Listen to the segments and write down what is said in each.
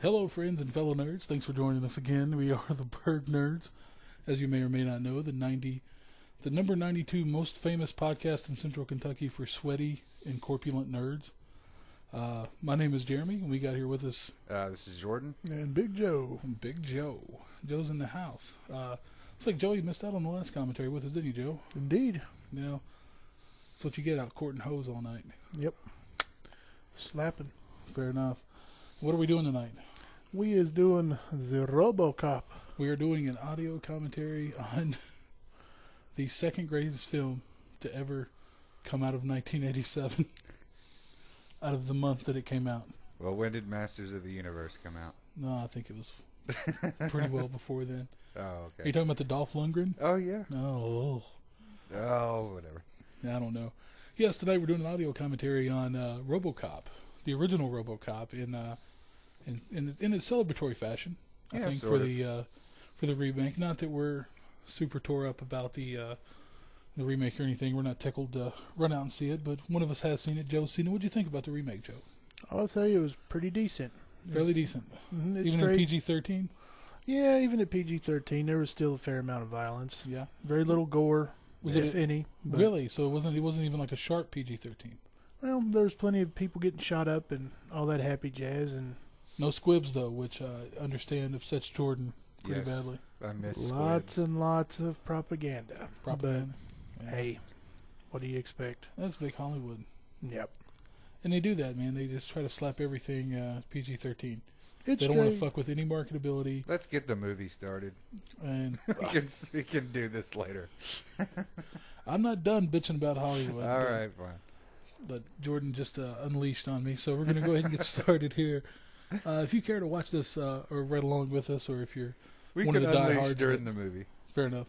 Hello, friends and fellow nerds. Thanks for joining us again. We are the Burg Nerds. As you may or may not know, the number 92 most famous podcast in Central Kentucky for sweaty and corpulent nerds. My name is Jeremy, and we got here with us... This is Jordan. And Big Joe. And Big Joe. Joe's in the house. It's like Joey missed out on the last commentary with us, didn't you, Joe? Indeed. Yeah. That's what you get out courting hoes all night. Yep. Slapping. Fair enough. What are we doing tonight? We is doing the Robocop. We are doing an audio commentary on the second greatest film to ever come out of 1987, out of the month that it came out. Well, when did Masters of the Universe come out? No, I think it was pretty well before then. Oh, Are okay. you talking about the Dolph Lundgren? Oh, yeah. No. Oh, whatever. I don't know. Yes, tonight we're doing an audio commentary on Robocop, the original Robocop, in a celebratory fashion. I Yeah, think for the remake. Not that we're super tore up about the remake or anything. We're not tickled to run out and see it, but one of us has seen it. Joe's seen it. What'd you think about the remake, Joe? I'll tell you, it was pretty decent. Fairly decent. It's Even straight. in PG-13? Yeah, even at PG-13, there was still a fair amount of violence. Yeah. Very little gore, if any. But, really? So it wasn't even like a sharp PG-13? well, there was plenty of people getting shot up and all that happy jazz. And No squibs, though, which I understand upsets Jordan pretty Yes. badly. I miss lots squids. and lots of propaganda. Propaganda. But, Yeah. hey, what do you expect? That's big Hollywood. Yep. And they do that, man. They just try to slap everything PG-13. It's They don't want to straight. fuck with any marketability. Let's get the movie started. And We can do this later. I'm not done bitching about Hollywood. All right, fine. But Jordan just unleashed on me, so we're going to go ahead and get started here. If you care to watch this or read along with us, or if you're We one can of the unleash diehards during the movie. fair enough.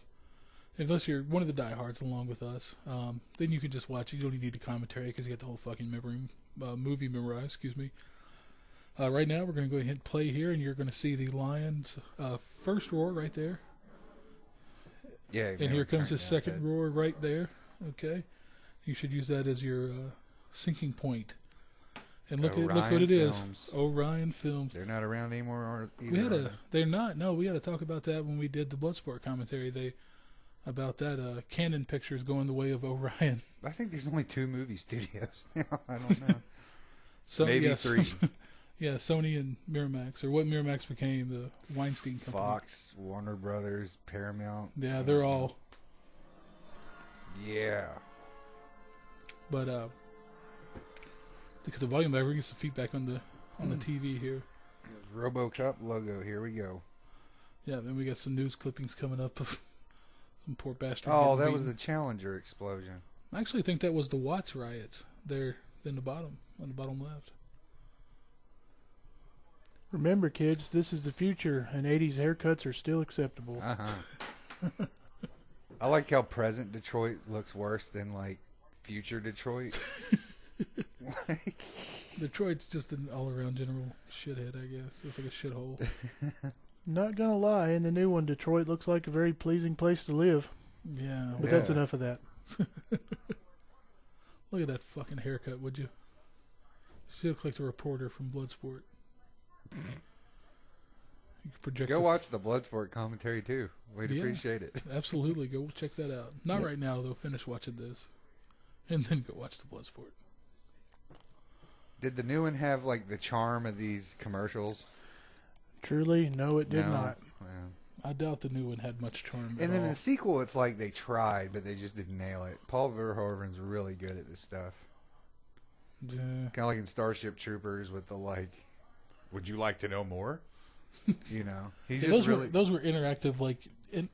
Unless you're one of the diehards along with us, then you can just watch it. You don't need the commentary because you got the whole fucking movie memorized. Excuse me. Right now, we're going to go ahead and play here, and you're going to see the lion's first roar right there. Yeah. And here comes his second roar right there. Okay. You should use that as your sinking point. And look what it is. Orion Films. They're not around anymore. They're not. No, we had to talk about that when we did the Bloodsport commentary. About that Canon Pictures going the way of Orion. I think there's only 2 movie studios now. I don't know. So, Maybe yes. 3. Yeah, Sony and Miramax, or what Miramax became, the Weinstein Company. Fox, Warner Brothers, Paramount. Yeah, they're all. Yeah. But look at the volume lever. We get some feedback on the TV here. Robocop logo. Here we go. Yeah, then we got some news clippings coming up of some poor bastard. Oh, getting that was beaten. the Challenger explosion. I actually think that was the Watts riots there in the bottom, on the bottom left. Remember, kids, this is the future, and 80s haircuts are still acceptable. Uh-huh. I like how present Detroit looks worse than, like, future Detroit. Detroit's just an all-around general shithead, I guess. It's like a shithole. Not gonna lie, in the new one, Detroit looks like a very pleasing place to live. Yeah. But Yeah. that's enough of that. Look at that fucking haircut, would you? She looks like the reporter from Bloodsport. You could project Go watch the Bloodsport commentary, too. We'd Yeah. appreciate it. Absolutely, go check that out. Not Yep. right now, though. Finish watching this, and then go watch the Bloodsport. Did the new one have, like, the charm of these commercials? Truly, no, it did No. not. Yeah. I doubt the new one had much charm. And then the sequel, it's like they tried, but they just didn't nail it. Paul Verhoeven's really good at this stuff. Yeah. Kind of like in Starship Troopers with the, like, would you like to know more? You know, he's Yeah, just really those were interactive, like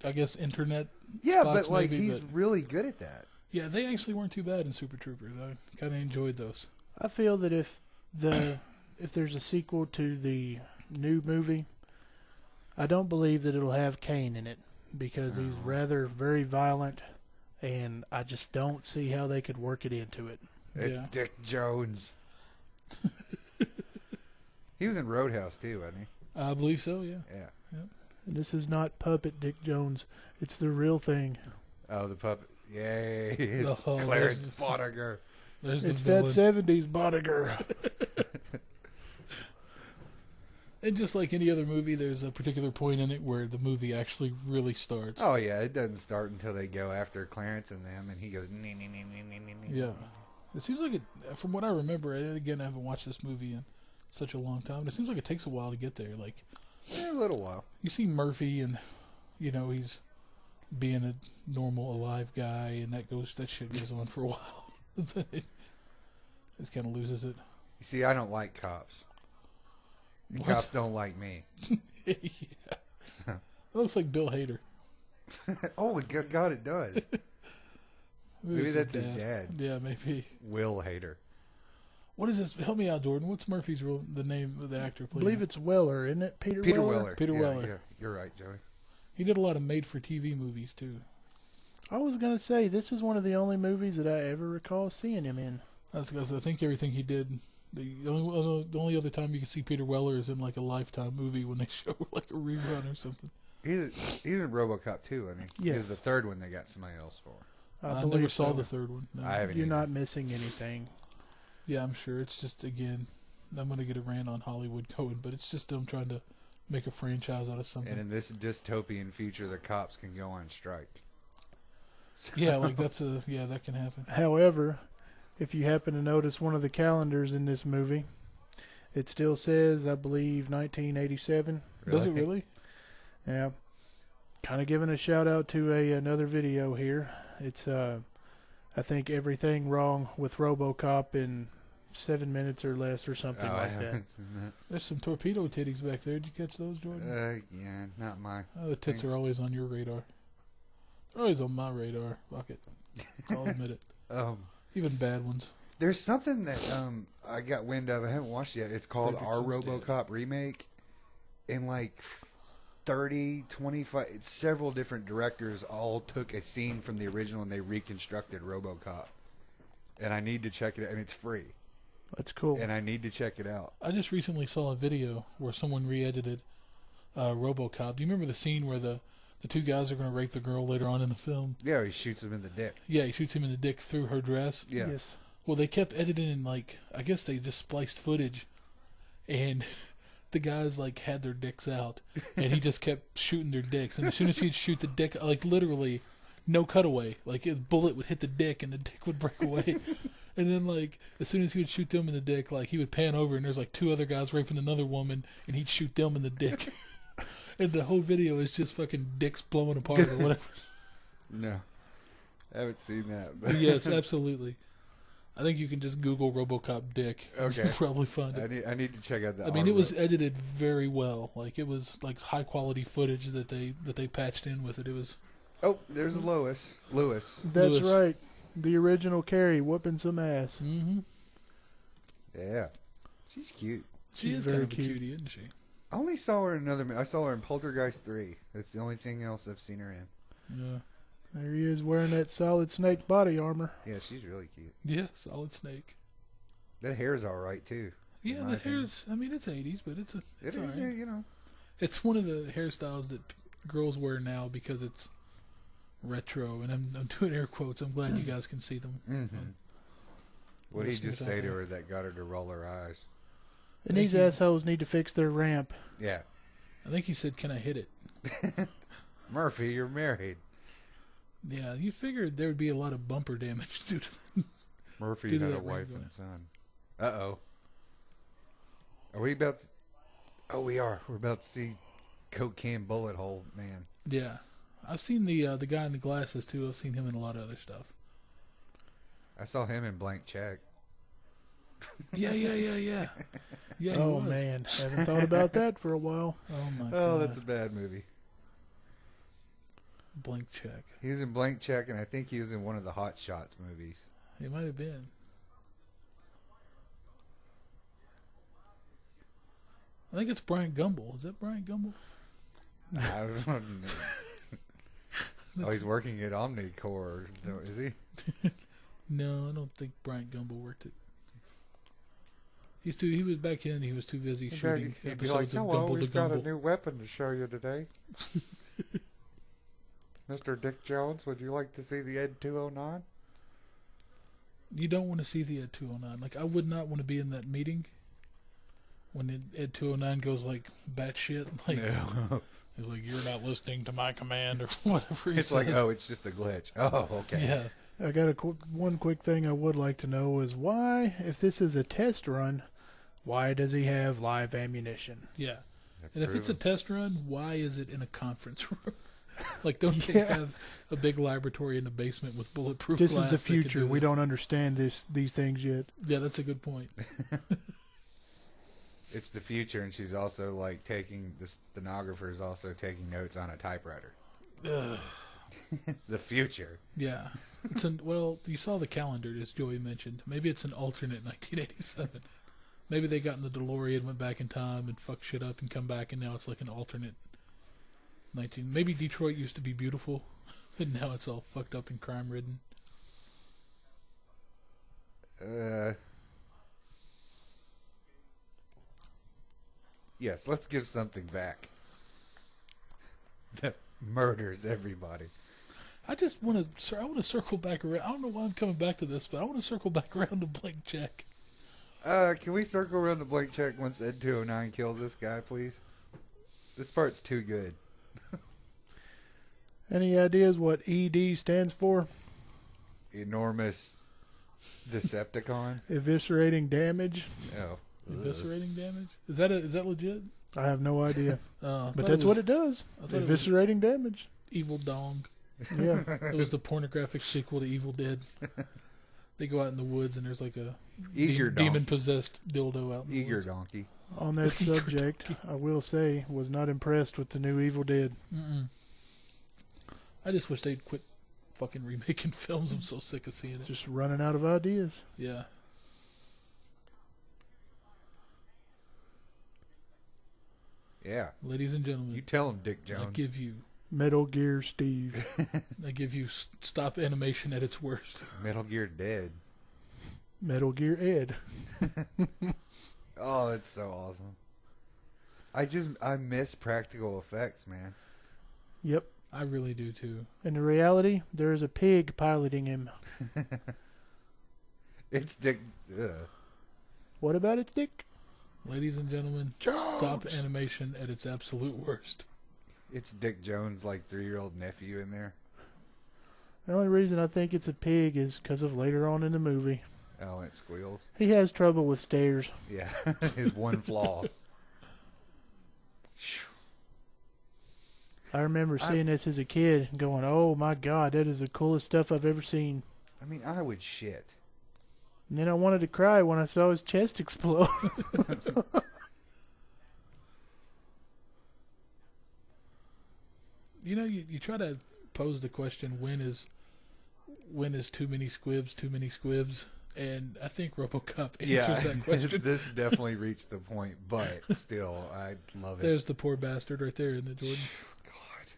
I guess internet. yeah, spots but like maybe, he's but- really good at that. Yeah, they actually weren't too bad in Super Troopers. I kind of enjoyed those. I feel that if there's a sequel to the new movie, I don't believe that it'll have Kane in it because he's Oh. rather very violent, and I just don't see how they could work it into it. It's Yeah. Dick Jones. He was in Roadhouse too, wasn't I believe so. Yeah. he? Yeah. And this is not puppet Dick Jones; it's the real thing. Oh, the puppet. Yay! It's Oh, Clarence there's- Boddicker. There's It's the that villain. '70s bodyguard. And just like any other movie, there's a particular point in it where the movie actually really starts. Oh yeah, it doesn't start until they go after Clarence and them, and he goes. Nee, nee, nee, nee, nee, nee, nee. Yeah. It seems like it, from what I remember, and again, I haven't watched this movie in such a long time, but it seems like it takes a while to get there. Like, A little while. you see Murphy, and, he's being a normal, alive guy, and that shit goes on for a while. Then it just kind of loses it. You see, I don't like cops. And What? cops don't like me. Yeah. That looks like Bill Hader. Oh, God, it does. Maybe it's that's his dad. Yeah, maybe. Will Hader. What is this? Help me out, Jordan. What's Murphy's the name of the actor? I believe it's Weller, isn't it? Peter Weller. Peter Yeah, Weller. Yeah, you're right, Joey. He did a lot of made-for-TV movies, too. I was going to say, this is one of the only movies that I ever recall seeing him in. That's because I think everything he did. The only other time you can see Peter Weller is in like a Lifetime movie when they show like a rerun or something. He's in Robocop too, I think. Yes. He was the third one they got somebody else for. I believe never saw so. the third one. No. I haven't. You're either. not missing anything. Yeah, I'm sure. It's just, again, I'm going to get a rant on Hollywood going, but it's just them trying to make a franchise out of something. And in this dystopian future, the cops can go on strike. Yeah, like that can happen. However, if you happen to notice one of the calendars in this movie, it still says, I believe, 1987. Does it really? Yeah. Kind of giving a shout out to another video here. It's I think everything wrong with Robocop in 7 minutes or less or something I like that. haven't seen that. There's some torpedo titties back there. Did you catch those, Jordan? Yeah, not my. The tits are always on your radar. They're always on my radar. Fuck it. I'll admit it. Even bad ones. There's something that I got wind of. I haven't watched it yet. It's called Our Fredrickson's RoboCop remake. And like 30, 25, several different directors all took a scene from the original and they reconstructed RoboCop. And I need to check it out. And it's free. That's cool. And I need to check it out. I just recently saw a video where someone re-edited RoboCop. Do you remember the scene where the two guys are going to rape the girl later on in the film? Yeah, he shoots him in the dick. Yeah, he shoots him in the dick through her dress. Yeah. Yes. Well, they kept editing, and like, I guess they just spliced footage, and the guys like had their dicks out, and he just kept shooting their dicks. And as soon as he'd shoot the dick, like literally, no cutaway. Like a bullet would hit the dick, and the dick would break away. And then like as soon as he would shoot them in the dick, like he would pan over, and there's like two other guys raping another woman, and he'd shoot them in the dick. And the whole video is just fucking dicks blowing apart or whatever. No. I haven't seen that. But Yes, absolutely. I think you can just Google RoboCop dick. And Okay. you'll probably find it. I need to check out that. I mean, it was edited very well. Like it was like high quality footage that they patched in with it. It was. Oh, there's Lewis. That's Lewis. right. The original Carrie whooping some ass. Mm-hmm. Yeah. She's cute. She She's is very kind of a cute. cutie, isn't she? I only saw her in I saw her in Poltergeist 3. That's the only thing else I've seen her in. Yeah. There he is wearing that Solid Snake body armor. Yeah, she's really cute. Yeah, Solid Snake. That hair's all right too. Yeah, my the hair's. I mean, it's 80s, but it's It, all right. you know. It's one of the hairstyles that girls wear now because it's retro, and I'm doing air quotes. I'm glad you guys can see them. Mm-hmm. What did he Listeners just out say to there. her that got her to roll her eyes? And these Thank you. assholes need to fix their ramp. Yeah. I think he said, "Can I hit it?" Murphy, you're married. Yeah, you figured there would be a lot of bumper damage due to Murphy Due to had a that wife ring and son. Uh-oh. Are we about to... Oh, we are. We're about to see Coke Can Bullet Hole Man. Yeah, I've seen the guy in the glasses too. I've seen him in a lot of other stuff. I saw him in Blank Check. Yeah. Yeah, he Oh was. man, haven't thought about that for a while. Oh my god. Oh, that's a bad movie. Blank Check. He was in Blank Check, and I think he was in one of the Hot Shots movies. He might have been. I think it's Brian Gumble. Is that Brian Gumble? I don't know. Oh, he's working at Omnicore, is he? No, I don't think Brian Gumble worked it. He was back in. He was too busy shooting episodes of Gumble to Gumble. new weapon to show you today. Mr. Dick Jones, would you like to see the Ed 209? You don't want to see the Ed 209. Like I would not want to be in that meeting When Ed 209 goes like batshit, like No. he's like, "You're not listening to my command," or whatever he It's says. like, oh, it's just a glitch. Oh, okay. Yeah. I got one quick thing I would like to know is why, if this is a test run, why does he have live ammunition? Yeah. And if it's a test run, why is it in a conference room? Like, don't they Yeah. have a big laboratory in the basement with bulletproof This glass? is the that can future. do We this? don't understand these things yet. Yeah, that's a good point. It's the future, and she's also like taking the stenographer is also taking notes on a typewriter. Ugh. The future. Yeah. Well, you saw the calendar, as Joey mentioned. Maybe it's an alternate 1987. Maybe they got in the DeLorean, went back in time, and fucked shit up and come back, and now it's like an alternate 19. Maybe Detroit used to be beautiful, and now it's all fucked up and crime-ridden. Yes, let's give something back that murders everybody. I just want to. I want to circle back around. I don't know why I'm coming back to this, but I want to circle back around to Blank Check. Can we circle around the blank check once Ed 209 kills this guy, please? This part's too good. Any ideas what ED stands for? Enormous Decepticon. Eviscerating damage? Oh. Eviscerating damage? Is that legit? I have no idea. I But thought that's what it does. I thought it was Eviscerating damage. Evil Dong. Yeah. It was the pornographic sequel to Evil Dead. They go out in the woods and there's like a Eager donkey. demon-possessed dildo out in the Eager woods. donkey. On that subject, I will say, was not impressed with the new Evil Dead. Mm-mm. I just wish they'd quit fucking remaking films. I'm so sick of seeing it. Just running out of ideas. Yeah. Yeah. Ladies and gentlemen, You tell him, Dick I Jones. give you Metal Gear Steve. stop animation at its worst. Metal Gear Dead. Metal Gear Ed. Oh, that's so awesome. I miss practical effects, man. Yep. I really do too. In the reality, there is a pig piloting him. It's Dick. What about its dick? Ladies and gentlemen, stop animation at its absolute worst. It's Dick Jones' like 3-year-old nephew in there. The only reason I think it's a pig is because of later on in the movie. Oh, and it squeals. He has trouble with stairs. Yeah, his one flaw. I remember seeing this as a kid and going, oh my god, that is the coolest stuff I've ever seen. I mean, I would shit. And then I wanted to cry when I saw his chest explode. You know, you try to pose the question, when is too many squibs? And I think Robocop answers that question. This definitely reached the point, but still, I love it. There's the poor bastard right there, isn't it, Jordan? God.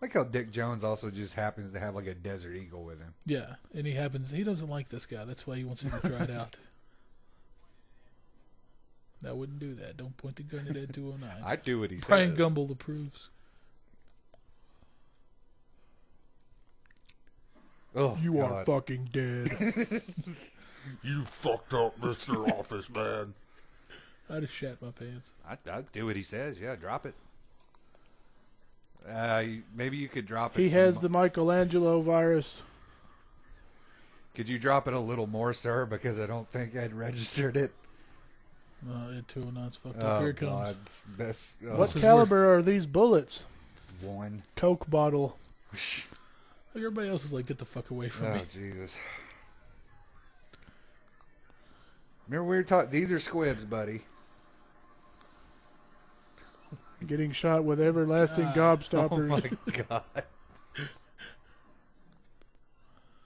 Like how Dick Jones also just happens to have like a Desert Eagle with him. Yeah, and he doesn't like this guy. That's why he wants him to try it out. I wouldn't do that. Don't point the gun at Ed 209. I do what he Brian says. Gumble approves. Oh, You are God. fucking dead. You fucked up, Mr. Office Man. I just shat my pants. I'd do what he says. Yeah, drop it. Maybe you could drop it. He has the Michelangelo virus. Could you drop it a little more, sir? Because I don't think I'd registered it. Ed 209's fucked up. Here it comes. God. Best. What caliber are these bullets? One. Coke bottle. Like everybody else is like, get the fuck away from me. Oh, Jesus. Remember we were talking, these are squibs, buddy. Getting shot with everlasting gobstoppers. Oh, my God.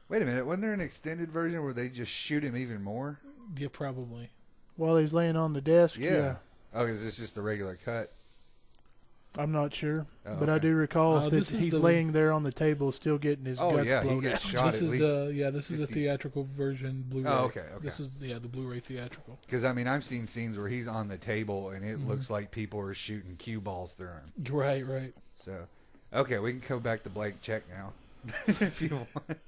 Wait a minute. Wasn't there an extended version where they just shoot him even more? Yeah, probably. While he's laying on the desk? Yeah. Oh, is this just the regular cut? I'm not sure. Oh, but I okay. do recall that this is he's the- laying there on the table still getting his Oh, guts yeah. He blown gets out. shot This at is least. this is the 50. theatrical version Blu-ray. Oh, okay. This is the Blu-ray theatrical. Because, I mean, I've seen scenes where he's on the table and it looks like people are shooting cue balls through him. Right. So, okay, we can go back to blank check now. If you want.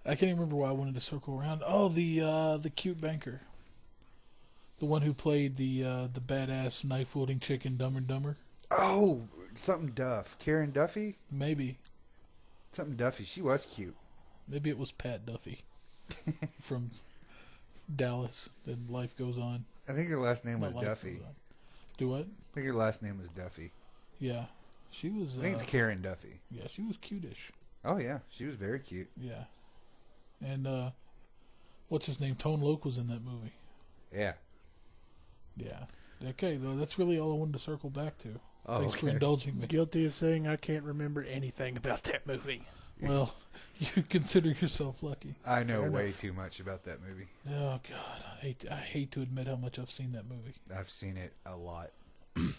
I can't even remember why I wanted to circle around. Oh, the cute banker. The one who played the badass knife wielding chick in Dumb and Dumber. Oh, something Duff. Karen Duffy? Maybe. Something Duffy. She was cute. Maybe it was Pat Duffy from Dallas. Then Life Goes On. I think her last name was Not Life Duffy. Goes On. Do what? I think her last name was Duffy. Yeah. She was... I think it's Karen Duffy. Yeah, she was cutish. Oh, yeah. She was very cute. Yeah. And, what's his name? Tone Loc was in that movie. Yeah. Yeah. Okay, though, that's really all I wanted to circle back to. Oh, Thanks for okay. indulging me. Guilty of saying I can't remember anything about that movie. Well, you consider yourself lucky. I know Fair way enough. too much about that movie. Oh, God. I hate to admit how much I've seen that movie. I've seen it a lot.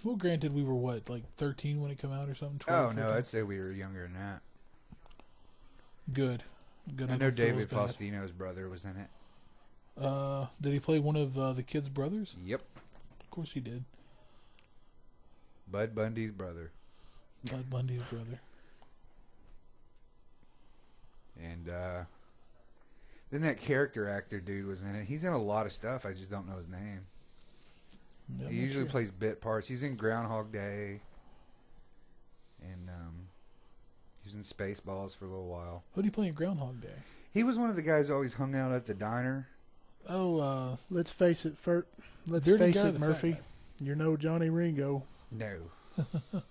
Well, granted, we were, what, like 13 when it came out or something? 12, Oh, no. 14? I'd say we were younger than that. Good. Good. I know don't feel David as bad. Faustino's brother was in it. Did he play one of the kid's brothers? Yep. Of course he did. Bud Bundy's brother. Bud Bundy's brother. And then that character actor dude was in it. He's in a lot of stuff. I just don't know his name. Yeah, I'm He not usually sure. plays bit parts. He's in Groundhog Day. And he was in Spaceballs for a little while. Who did he play in Groundhog Day? He was one of the guys who always hung out at the diner. Oh, Let's face it, let's Dirty face guy, it, the Murphy. fat You're no Johnny Ringo. No. yeah,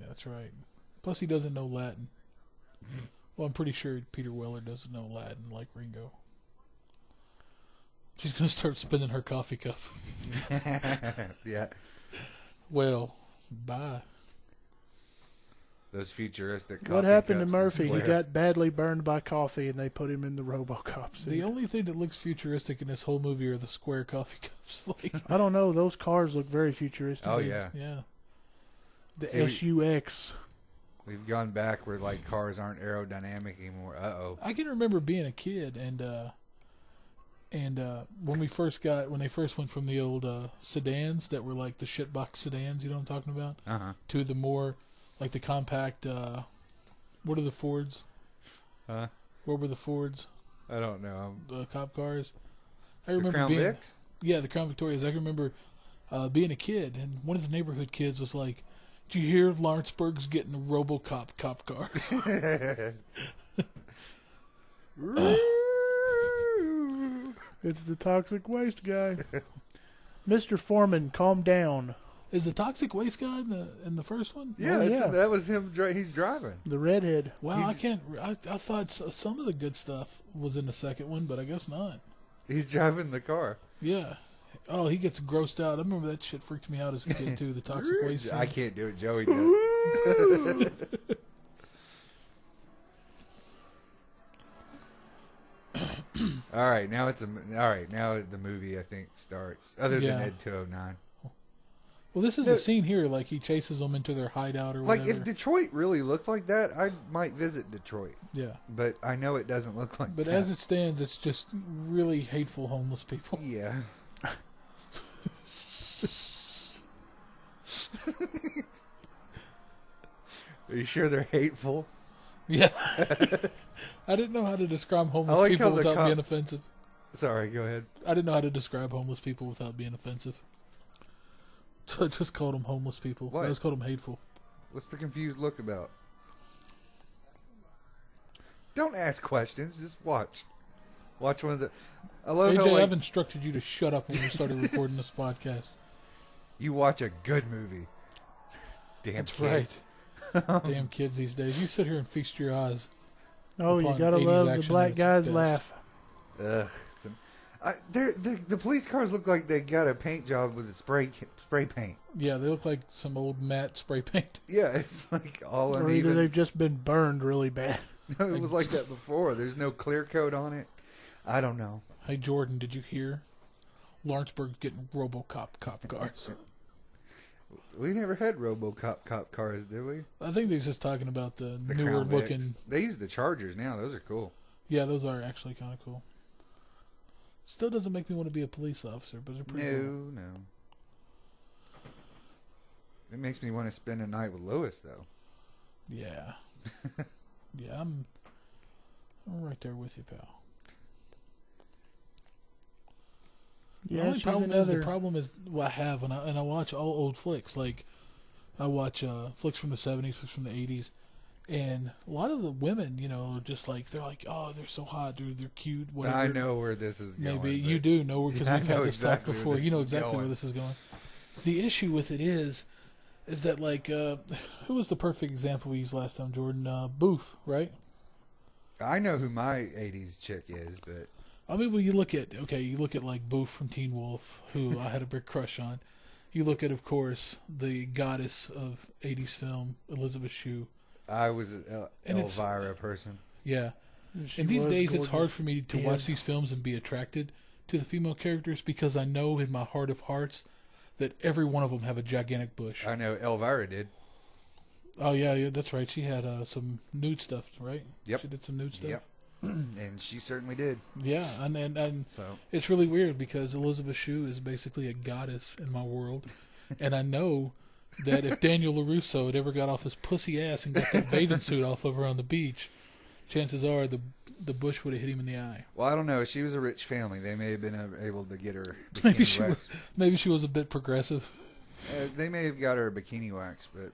that's right. Plus, he doesn't know Latin. Well, I'm pretty sure Peter Weller doesn't know Latin like Ringo. She's going to start spinning her coffee cup. Yeah. Well, bye. Those futuristic coffee What happened to cups Murphy? He display. got badly burned by coffee, and they put him in the Robocop suit. The only thing that looks futuristic in this whole movie are the square coffee cups. Like, I don't know. Those cars look very futuristic. Oh, yeah. yeah. The See, SUX. We've gone back where like cars aren't aerodynamic anymore. Uh-oh. I can remember being a kid and when they first went from the old sedans that were like the shitbox sedans, you know what I'm talking about, Uh-huh. to the more like the compact. What are the Fords? Huh? What were the Fords? I don't know. The cop cars. I The remember Crown being Vics? yeah the Crown Victorias. I can remember being a kid and one of the neighborhood kids was like, "Did you hear Lawrenceburg's getting Robocop cop cars?" It's the toxic waste guy. Mr. Foreman, calm down. Is the toxic waste guy in the first one? Yeah, Oh, yeah. that was him. He's driving. The redhead. Wow, I can't. I thought some of the good stuff was in the second one, but I guess not. He's driving the car. Yeah. Oh, he gets grossed out. I remember that shit freaked me out as a kid too. The toxic waste. Scene. I can't do it. Joey does. All right, now the movie I think starts. Other than Yeah. Ed 209. Well, this is the scene here. Like he chases them into their hideout or whatever. Like if Detroit really looked like that, I might visit Detroit. yeah. But I know it doesn't look like But that. as it stands, it's just really hateful homeless people. Yeah. Are you sure they're hateful? Yeah. I didn't know how to describe homeless I like people how the without cop- being offensive. Sorry, go ahead. I didn't know how to describe homeless people without being offensive. So I just called them homeless people. What? I just called them hateful. What's the confused look about? Don't ask questions. Just watch. Watch one of the. I love how AJ, like, I've instructed you to shut up when we started recording this podcast. you watch a good movie. Damn That's kids. right. Damn kids these days. You sit here and feast your eyes. Oh, you Upon gotta 80s love the action black at its guy's best. laugh. Ugh. The police cars look like they got a paint job with a spray paint. Yeah, they look like some old matte spray paint. Yeah, it's like all Or either uneven. they've just been burned really bad. No, it was like that before. There's no clear coat on it. I don't know. Hey, Jordan, did you hear? Lawrenceburg's getting Robocop cop cars. We never had RoboCop cop cars, did we? I think they're just talking about the The newer Crown looking. Vics. They use the Chargers now. Those are cool. Yeah, those are actually kind of cool. Still doesn't make me want to be a police officer, but they're pretty cool. No. It makes me want to spend a night with Lewis, though. Yeah. Yeah, I'm right there with you, pal. The Yeah, only she's problem another. is what I have, and I watch all old flicks. Like, I watch flicks from the 70s, flicks from the 80s, and a lot of the women, are just like, they're like, oh, they're so hot, dude, they're cute, whatever. I know where this is going. Maybe you do know, because Yeah, I we've had know this exactly talk where before. this You know is exactly going. where this is going. The issue with it is that, like, who was the perfect example we used last time, Jordan? Booth, right? I know who my 80s chick is, but... I mean, well, you look at like Booth from Teen Wolf, who I had a big crush on. You look at, of course, the goddess of 80s film, Elizabeth Shue. I was an Elvira person. Yeah. She And these was days, it's gorgeous. hard for me to Yeah. watch these films and be attracted to the female characters because I know in my heart of hearts that every one of them have a gigantic bush. I know Elvira did. Oh, yeah, that's right. She had some nude stuff, right? Yep. She did some nude stuff. Yep. And she certainly did. Yeah, and So it's really weird because Elizabeth Shue is basically a goddess in my world. And I know that if Daniel LaRusso had ever got off his pussy ass and got that bathing suit off of her on the beach, chances are the bush would have hit him in the eye. well, I don't know. She was a rich family. They may have been able to get her Maybe bikini maybe wax. she was a bit progressive. They may have got her a bikini wax, but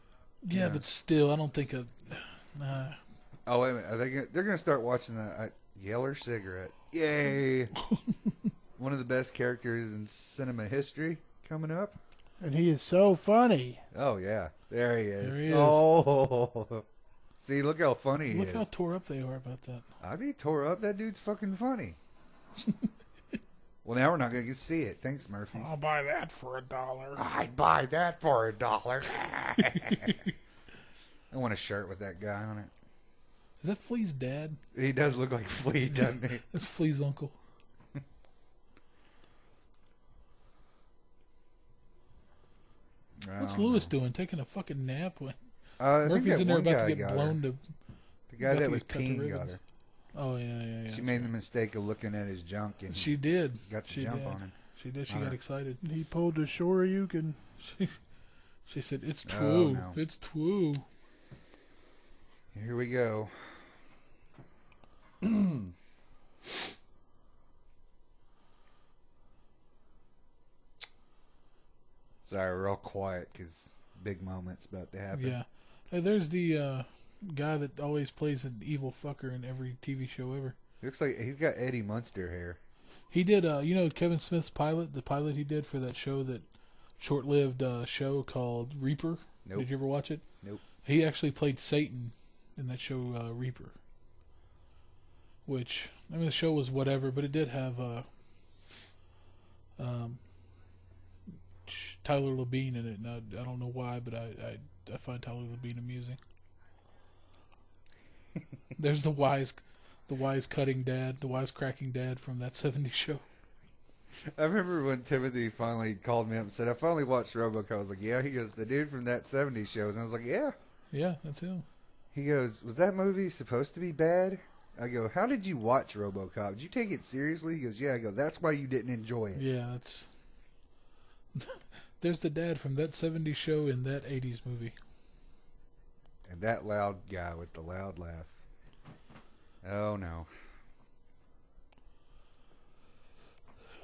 Yeah, Yeah. but still, I don't think oh wait a minute, they're gonna start watching the Yeller cigarette. Yay! One of the best characters in cinema history coming up. And he is so funny. Oh yeah, there he is. There he is. Oh, see, look how funny he look is. how tore up they are about that. I'd be tore up. That dude's fucking funny. Well, now we're not gonna get to see it. Thanks, Murphy. I'll buy that for $1. I'd buy that for $1. I want a shirt with that guy on it. Is that Flea's dad? He does look like Flea, doesn't he? That's Flea's uncle. I What's don't Lewis know. doing? Taking a fucking nap? I think Murphy's that in there one about guy to get got blown her. to. The guy about that to was get cut to peeing got ribbons. her. Oh yeah. She made the mistake of looking at his junk and She did. got the She jump did. on him. She did. She All got right. excited. He pulled the Shoryuken. She said, "It's Oh, true. no. It's true." Here we go. Sorry, real quiet because big moment's about to happen. Yeah. Hey, there's the guy that always plays an evil fucker in every TV show ever. Looks like he's got Eddie Munster hair. He did, Kevin Smith's pilot, the pilot he did for that show, that short-lived show called Reaper. Nope. Did you ever watch it? Nope. He actually played Satan in that show, Reaper. Which, I mean, the show was whatever, but it did have Tyler Labine in it. And I don't know why, but I find Tyler Labine amusing. There's the wise cutting dad, the wise cracking dad from that 70s show. I remember when Timothy finally called me up and said, I finally watched Robocop. I was like, yeah. He goes, the dude from that 70s show. And I was like, yeah. Yeah, that's him. He goes, was that movie supposed to be bad? I go, how did you watch Robocop? Did you take it seriously? He goes, yeah. I go, that's why you didn't enjoy it. Yeah, that's... There's the dad from that 70s show in that 80s movie. And that loud guy with the loud laugh. Oh, no.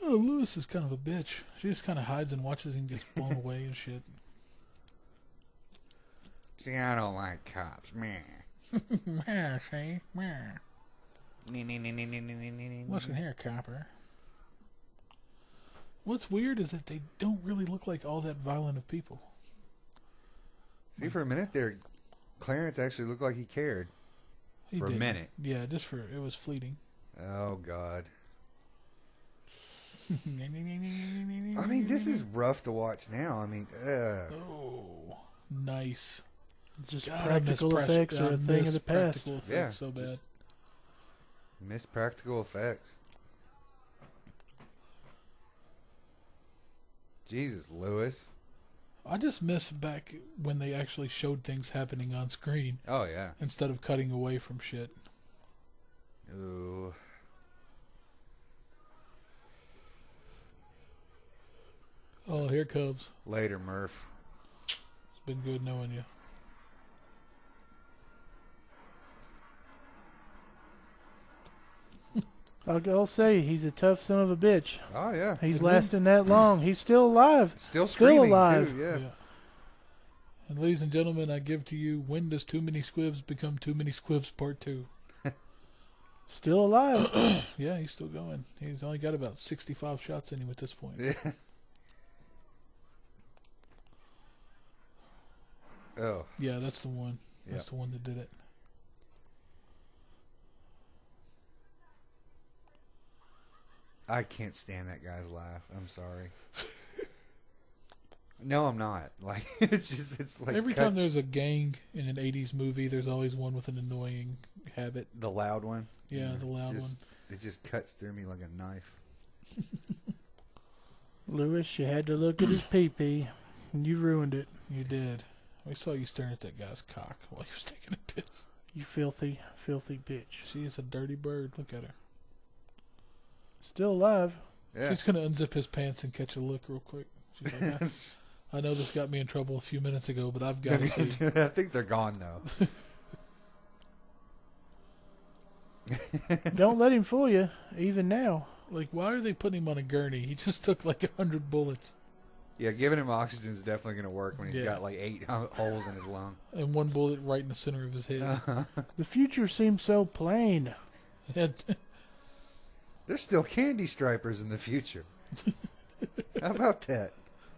Oh, Lewis is kind of a bitch. She just kind of hides and watches him get blown away and shit. See, I don't like cops. Meh. Yeah, see? Yeah. Listen here, copper. What's weird is that they don't really look like all that violent of people. See, for a minute there, Clarence actually looked like he cared. He For a did. minute. Yeah, just for... It was fleeting. Oh, God. I mean, this is rough to watch now. I mean, Oh, nice. It's just God, I miss practical effects are a thing of the past. practical effects Yeah, so bad. just- miss practical effects. Jesus, Lewis. I just miss back when they actually showed things happening on screen Oh, yeah. instead of cutting away from shit. Ooh. Oh, here it comes. Later, Murph. It's been good knowing you. I'll say he's a tough son of a bitch. Oh yeah, He's lasting that long. He's still alive. still screaming alive. too. Yeah. And ladies and gentlemen, I give to you, when does Too Many Squibs become Too Many Squibs Part 2? Still alive. Yeah, he's still going. He's only got about 65 shots in him at this point. Yeah. Oh. Yeah, that's the one. Yep. That's the one that did it. I can't stand that guy's laugh. I'm sorry. No, I'm not. Like it's like Every time there's a gang in an 80s movie, there's always one with an annoying habit. the loud one. Yeah, the loud one. It just cuts through me like a knife. Lewis, you had to look at his pee-pee, and you ruined it. You did. We saw you staring at that guy's cock while he was taking a piss. You filthy, filthy bitch. She is a dirty bird. Look at her. Still alive. Yeah. She's going to unzip his pants and catch a look real quick. She's like, I know this got me in trouble a few minutes ago, but I've got to see. I think they're gone though. Don't let him fool you, even now. Like, why are they putting him on a gurney? He just took like 100 bullets. Yeah, giving him oxygen is definitely going to work when he's Yeah. got like 8 holes in his lung. And one bullet right in the center of his head. The future seems so plain. And There's still candy stripers in the future. How about that?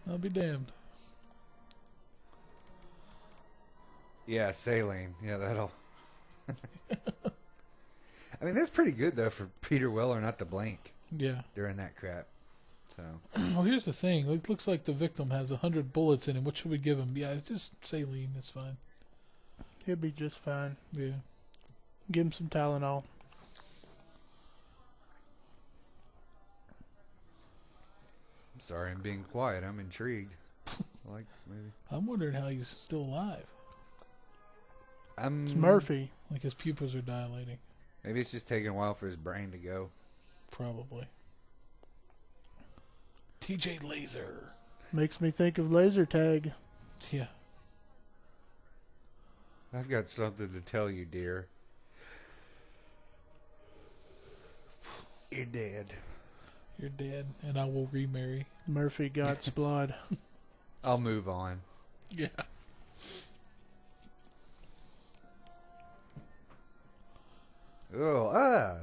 I'll be damned. Yeah, saline. Yeah, that'll. I mean, that's pretty good though for Peter Weller not to blink Yeah. during that crap. So Well, here's the thing. It looks like the victim has 100 bullets in him. What should we give him? Yeah, it's just saline. It's fine. He'll be just fine. Yeah. Give him some Tylenol. I'm sorry, I'm being quiet. I'm intrigued. I like this movie. I'm wondering how he's still alive. It's Murphy. Like his pupils are dilating. Maybe it's just taking a while for his brain to go. Probably. TJ Laser. Makes me think of laser tag. Yeah. I've got something to tell you, dear. You're dead. You're dead, and I will remarry. Murphy got splod. I'll move on. Yeah. Oh,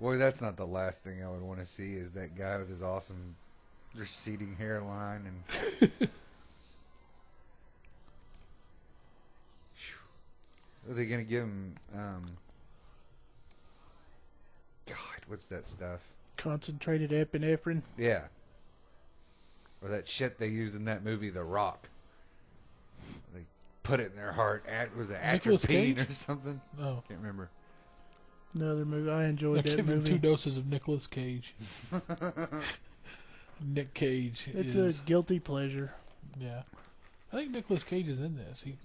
Boy, that's not the last thing I would want to see is that guy with his awesome receding hairline and... Are they going to give him... God, what's that stuff? Concentrated epinephrine. Yeah. Or that shit they used in that movie, The Rock. They put it in their heart. Was it Nicolas atropine Cage? or something? Oh. Can't remember. Another movie. I enjoyed They're that giving him movie. 2 doses of Nicolas Cage. Nick Cage It's is... a guilty pleasure. Yeah. I think Nicolas Cage is in this. Nick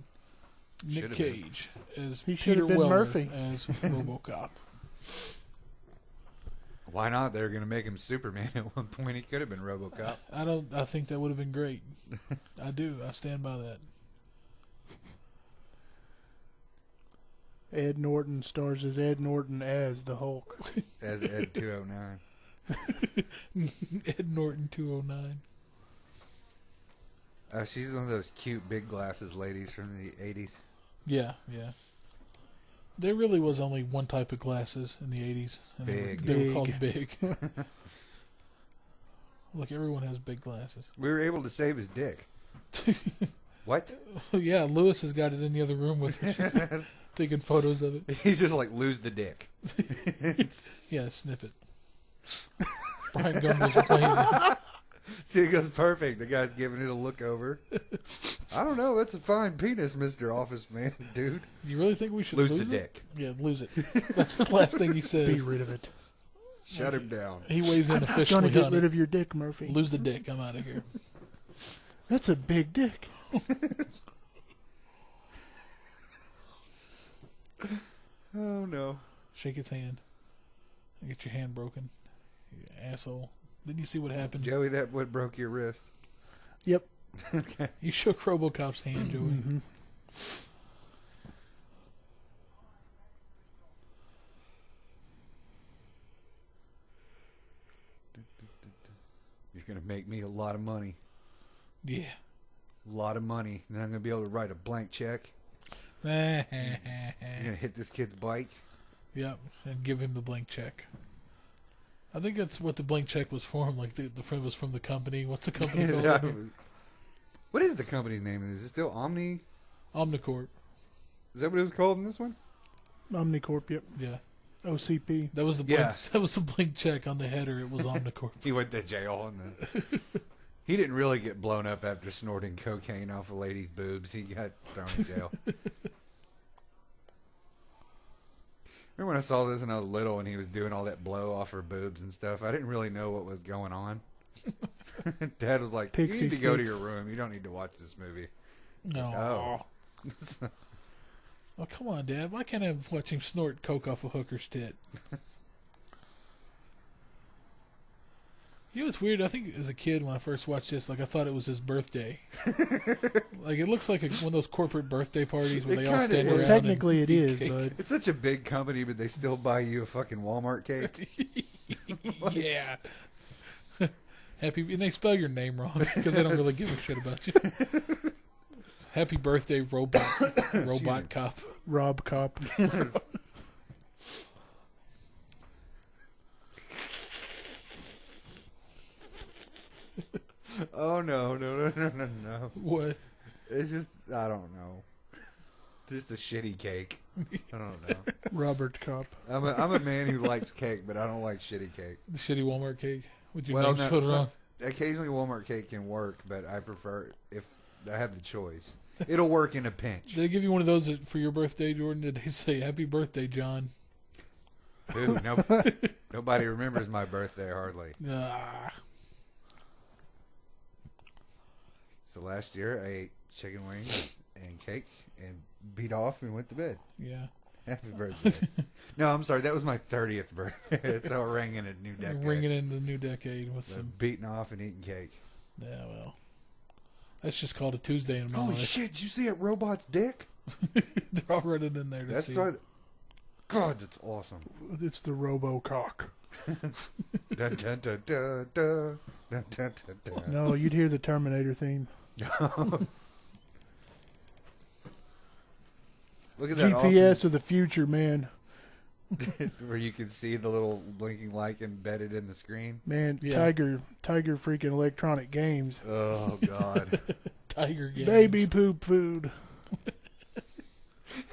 Should've Cage as He Peter should've been Weller Murphy. as Robocop. Why not? They were going to make him Superman at one point. He could have been RoboCop. I think that would have been great. I do. I stand by that. Ed Norton stars as Ed Norton as the Hulk. As Ed 209. Ed Norton 209. She's one of those cute big glasses ladies from the 80s. Yeah, yeah. There really was only one type of glasses in the 80s. And Big. They were Big. called big. Look, everyone has big glasses. We were able to save his dick. What? Yeah, Lewis has got it in the other room with her. She's taking photos of it. He's just like, lose the dick. Yeah, snip it. Brian Gummer's playing it. See, it goes perfect. The guy's giving it a look over. I don't know. That's a fine penis, Mr. Office Man, dude. You really think we should Lose lose the it? dick. Yeah, lose it. That's the last thing he Be says. rid of it. Shut him down. He weighs in I'm not officially gonna get on rid it. of your dick, Murphy. Lose the dick. I'm out of here. That's a big dick. Oh, no. Shake his hand. Get your hand broken. You asshole. Didn't you see what happened? Joey, that what broke your wrist? Yep. You shook Robocop's hand, Joey. Mm-hmm. going to make me a lot of money. Yeah. A lot of money. And I'm going to be able to write a blank check. I'm going to hit this kid's bike. Yep, and give him the blank check. I think that's what the blank check was for him. Like the friend was from the company. What's the company called? What is the company's name? Is it still Omnicorp. Is that what it was called in this one? Omnicorp, yep. Yeah. OCP. That was the blank, that was the blank check on the header. It was Omnicorp. He went to jail. He didn't really get blown up after snorting cocaine off a lady's boobs. He got thrown in jail. Remember when I saw this when I was little and he was doing all that blow off her boobs and stuff? I didn't really know what was going on. Dad was like, Pixie you need to go to sticks. your room. You don't need to watch this movie. No. Oh. Oh, come on, Dad. Why can't I watch him snort coke off a hooker's tit? You know what's weird? I think as a kid when I first watched this, like I thought it was his birthday. Like it looks like one of those corporate birthday parties where It they all kinda stand is. around. Technically and it eat is, cake. but It's such a big company, but they still buy you a fucking Walmart cake. Yeah. Happy, and they spell your name wrong because they don't really give a shit about you. Happy birthday, robot cop. Rob Cop. Oh, no. What? It's just, I don't know. Just a shitty cake. I don't know. Robert Cop. I'm a man who likes cake, but I don't like shitty cake. The shitty Walmart cake with your Well, name no, spelled wrong. occasionally Walmart cake can work, but I prefer if I have the choice. It'll work in a pinch. Did they give you one of those for your birthday, Jordan? Did they say "Happy Birthday, John"? Dude, nobody remembers my birthday hardly. Ah, So last year I ate chicken wings and cake and beat off and went to bed. yeah. Happy birthday. No, I'm sorry. That was my 30th birthday. It's all ringing a new decade. Ringing in the new decade with So some. beating off and eating cake. Yeah, well, that's just called a Tuesday in my Holy life. shit! Did you see that robot's dick? They're all running in there to That's see. right. God, that's awesome. It's the Robocock. Dun, dun, dun, dun, dun, dun, dun, dun. No, you'd hear the Terminator theme. Look at that GPS awesome, of the future, man. where you can see the little blinking light embedded in the screen. Man, Yeah. Tiger freaking Electronic Games. Oh God, Tiger Games. Baby poop food.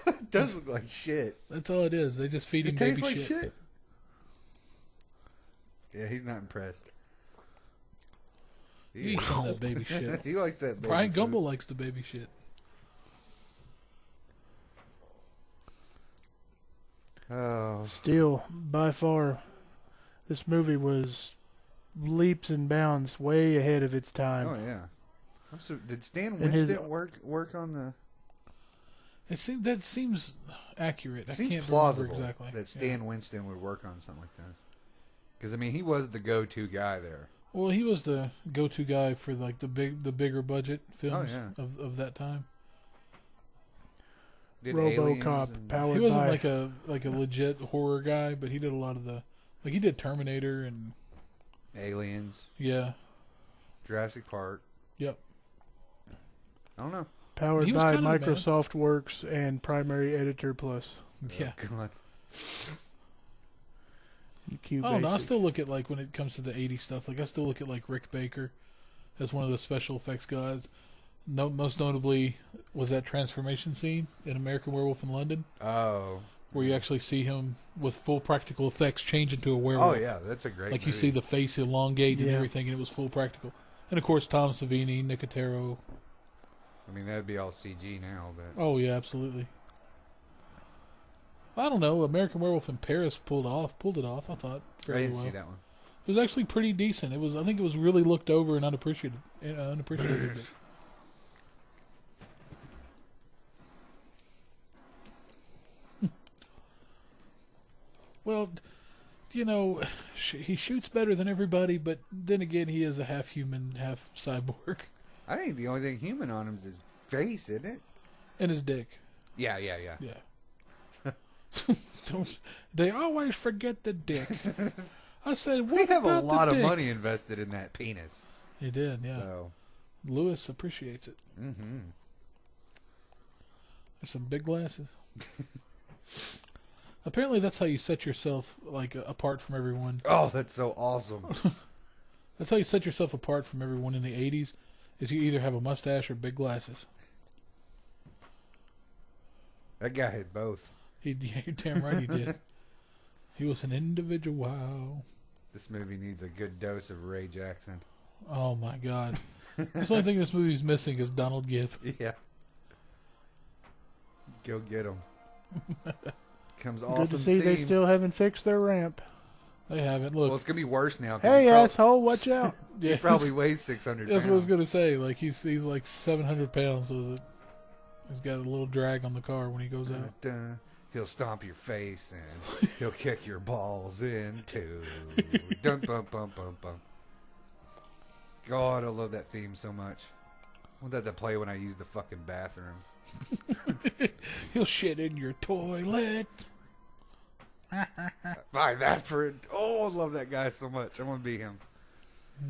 it does look like shit. That's all it is. They just feed him It baby tastes like shit. shit. Yeah, he's not impressed. He eats some of that baby shit. He likes that. Baby Brian food. Gumbel likes the baby shit. Oh, Still, by far, this movie was leaps and bounds way ahead of its time. oh yeah. Did Stan And his- Winston work on the? That seems accurate. I Seems can't plausible remember exactly. that Stan Winston would work on something like that. Because I mean, he was the go-to guy there. Well, he was the go-to guy for like the bigger budget films yeah. of that time. Did Aliens Robocop, and- powered He wasn't by like a legit horror guy, but he did a lot of he did Terminator and Aliens, yeah, Jurassic Park. yep. I don't know. powered He was by kind of the man. Microsoft Works and Primary Editor Plus. Yeah. Oh, God. Q I don't know. I Basic. still look at like when it comes to the 80s stuff. Like I still look at like Rick Baker as one of the special effects guys. No, most notably was that transformation scene in American Werewolf in London, Oh. where you actually see him with full practical effects change into a werewolf. Oh yeah, that's a great. Like you movie. see the face elongate and Yeah. everything, and it was full practical. And of course, Tom Savini, Nicotero. I mean, that'd be all CG now, but Oh yeah, absolutely. I don't know. American Werewolf in Paris pulled it off. I thought I fairly didn't well. see that one. It was actually pretty decent. It was. I think it was really looked over and unappreciated. Unappreciated. Well, you know, he shoots better than everybody, but then again, he is a half human, half cyborg, I think the only thing human on him is his face, isn't it? and his dick. Yeah. Yeah. They always forget the dick. I said, We what have a about lot the of dick? money invested in that penis. He did, yeah. So, Lewis appreciates it. mm-hmm. There's some big glasses. Apparently, that's how you set yourself apart from everyone. Oh, that's so awesome. That's how you set yourself apart from everyone in the 80s, is you either have a mustache or big glasses. That guy had both. You're damn right he did. He was an individual. Wow. This movie needs a good dose of Ray Jackson. Oh, my God. The only thing this movie's missing is Donald Gibb. Yeah. Go get him. Comes awesome Good to see they theme. still haven't fixed their ramp. They haven't. Look. Well, it's going to be worse now. 'cause Hey, he prob- asshole, watch out. Yeah, He probably weighs 600 that's what I was pounds. going to say. Like, he's like 700 pounds, so he's got a little drag on the car when he goes out. Dun. He'll stomp your face and he'll kick your balls in too. Dun, bum, bum, bum, bum. God, I love that theme so much. I want that to play when I use the fucking bathroom. He'll shit in your toilet. Buy that for it. Oh, I love that guy so much. I want to be him.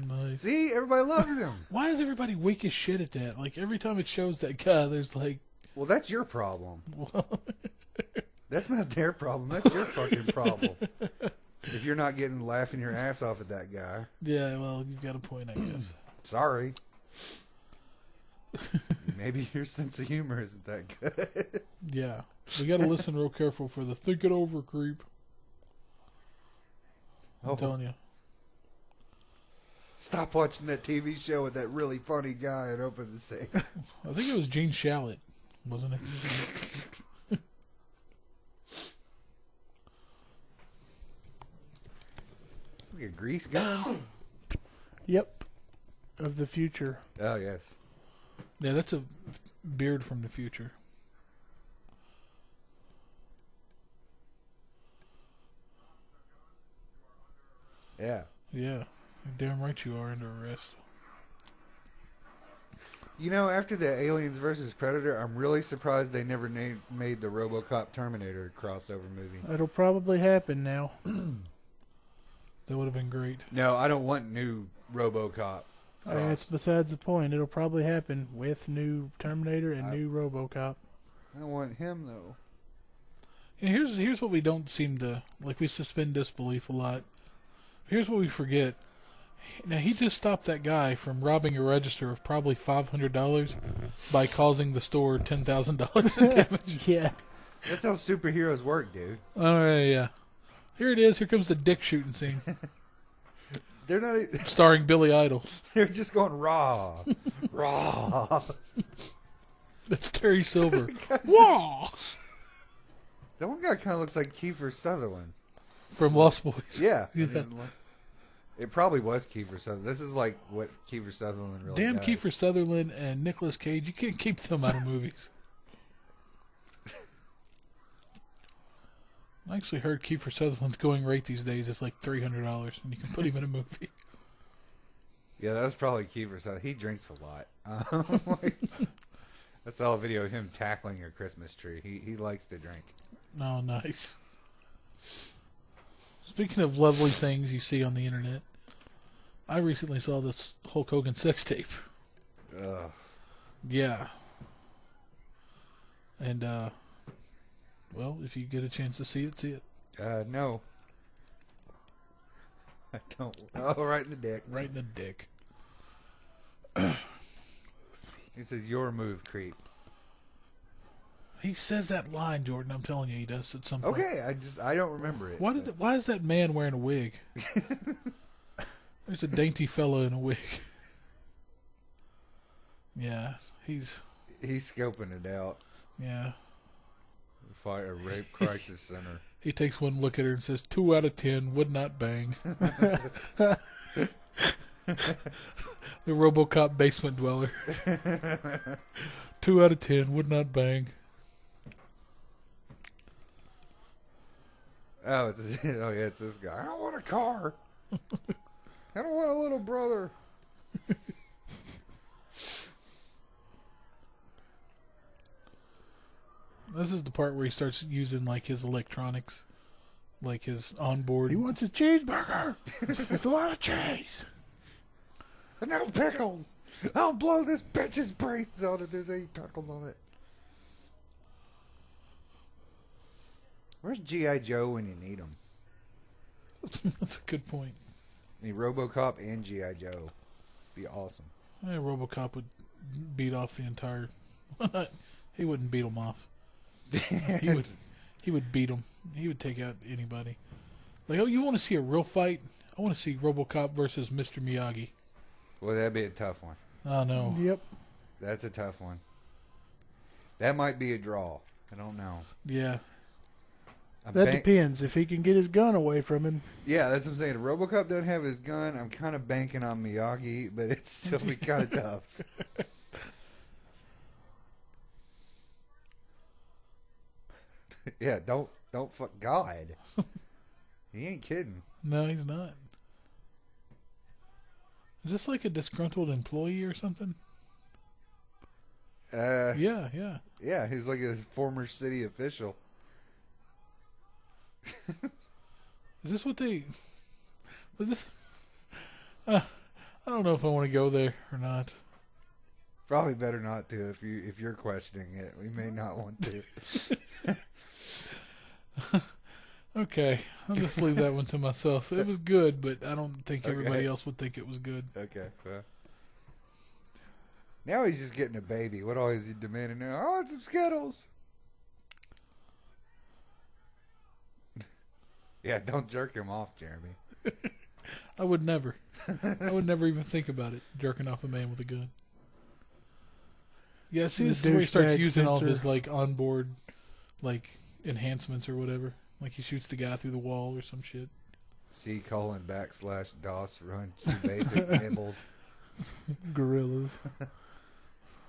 Nice. See, everybody loves him. Why is everybody weak as shit at that? Like, every time it shows that guy, there's like... Well, that's your problem. That's not their problem. That's your fucking problem. If you're not getting laughing your ass off at that guy. Yeah, well, you've got a point, I guess. Sorry. Maybe your sense of humor isn't that good. Yeah. We got to listen real careful for the think it over creep. I'm telling you. Stop watching that TV show with that really funny guy and open the safe. I think it was Gene Shalit, wasn't it? Like a grease gun? Yep. Of the future. Oh, yes. Yeah, that's a beard from the future. Yeah. Yeah. You're damn right you are under arrest. You know, after the Aliens versus Predator, I'm really surprised they never made the Robocop Terminator crossover movie. It'll probably happen now. That would have been great. No, I don't want new Robocop. That's besides the point. It'll probably happen with new Terminator and new RoboCop. I don't want him, though. And here's what we don't seem to... Like, we suspend disbelief a lot. Here's what we forget. Now, he just stopped that guy from robbing a register of probably $500 by causing the store $10,000 in damage. Yeah. That's how superheroes work, dude. All right, yeah. Here it is. Here comes the dick shooting scene. They're not... Starring Billy Idol. They're just going raw. Raw. That's Terry Silver. Whoa! That one guy kind of looks like Kiefer Sutherland. From Lost Boys. Yeah. Yeah. It probably was Kiefer Sutherland. This is like what Kiefer Sutherland really Damn does. Kiefer Sutherland and Nicolas Cage. You can't keep them out of movies. I actually heard Kiefer Sutherland's going rate these days is like $300, and you can put him in a movie. Yeah, that was probably Kiefer Sutherland. He drinks a lot. I saw a video of him tackling a Christmas tree. He likes to drink. Oh, nice. Speaking of lovely things you see on the internet, I recently saw this Hulk Hogan sex tape. Ugh. Yeah. And, well, if you get a chance to see it, see it. No. I don't. Oh, right in the dick. Right in the dick. He says, "Your move, creep." He says that line, Jordan. I'm telling you, he does at some point. Okay, I don't remember it. Why is that man wearing a wig? There's a dainty fella in a wig. Yeah, he's scoping it out. Yeah. Fire rape crisis center. He takes one look at her and says, 2 out of 10 would not bang. The Robocop basement dweller. 2 out of 10 would not bang. Oh, yeah, it's this guy. I don't want a car. I don't want a little brother. This is the part where he starts using like his electronics, like his onboard. He wants a cheeseburger with a lot of cheese. No pickles. I'll blow this bitch's brains out if there's any pickles on it. Where's G.I. Joe when you need him? That's a good point. I mean, Robocop and G.I. Joe. Be awesome. Yeah, Robocop would beat off the entire... he wouldn't beat them off. He would beat them. He would take out anybody. Like, oh, you want to see a real fight? I want to see Robocop versus Mr. Miyagi. Well, that'd be a tough one. Oh, no. Yep. That's a tough one. That might be a draw. I don't know. Yeah. That depends. If he can get his gun away from him. Yeah, that's what I'm saying. If Robocop doesn't have his gun, I'm kind of banking on Miyagi, but it's still be kind of tough. Yeah, don't fuck God. He ain't kidding. No, he's not. Is this like a disgruntled employee or something? Yeah, Yeah. he's like a former city official. Is this what they... Was this... I don't know if I want to go there or not. Probably better not to if you're questioning it. We may not want to. Okay, I'll just leave that one to myself. It was good, but I don't think everybody Okay. else would think it was good. Okay, well. Now he's just getting a baby. What all is he demanding now? I want some Skittles. Yeah, don't jerk him off, Jeremy. I would never. I would never even think about it, jerking off a man with a gun. Yeah, see, this is where he starts douchebag using all of sensor. his, like, onboard, like, enhancements or whatever. Like, he shoots the guy through the wall or some shit. C:/DOS run Q basic nibbles. Gorillas.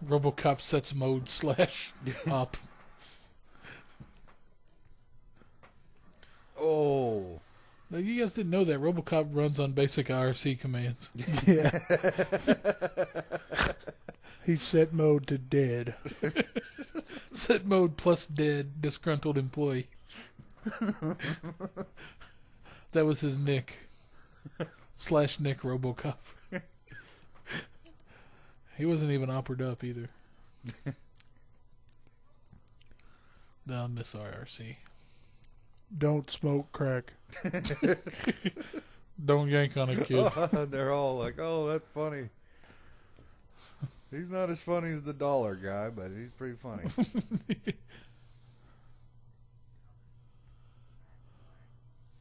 Robocop sets mode / up. Oh. Like, you guys didn't know that. Robocop runs on basic IRC commands. Yeah. He set mode to dead. Set mode plus dead, disgruntled employee. That was his nick. / Nick Robocop. He wasn't even operated up either. No, I miss IRC. Don't smoke crack. Don't yank on a kid. They're all like, oh, that's funny. He's not as funny as the dollar guy, but he's pretty funny.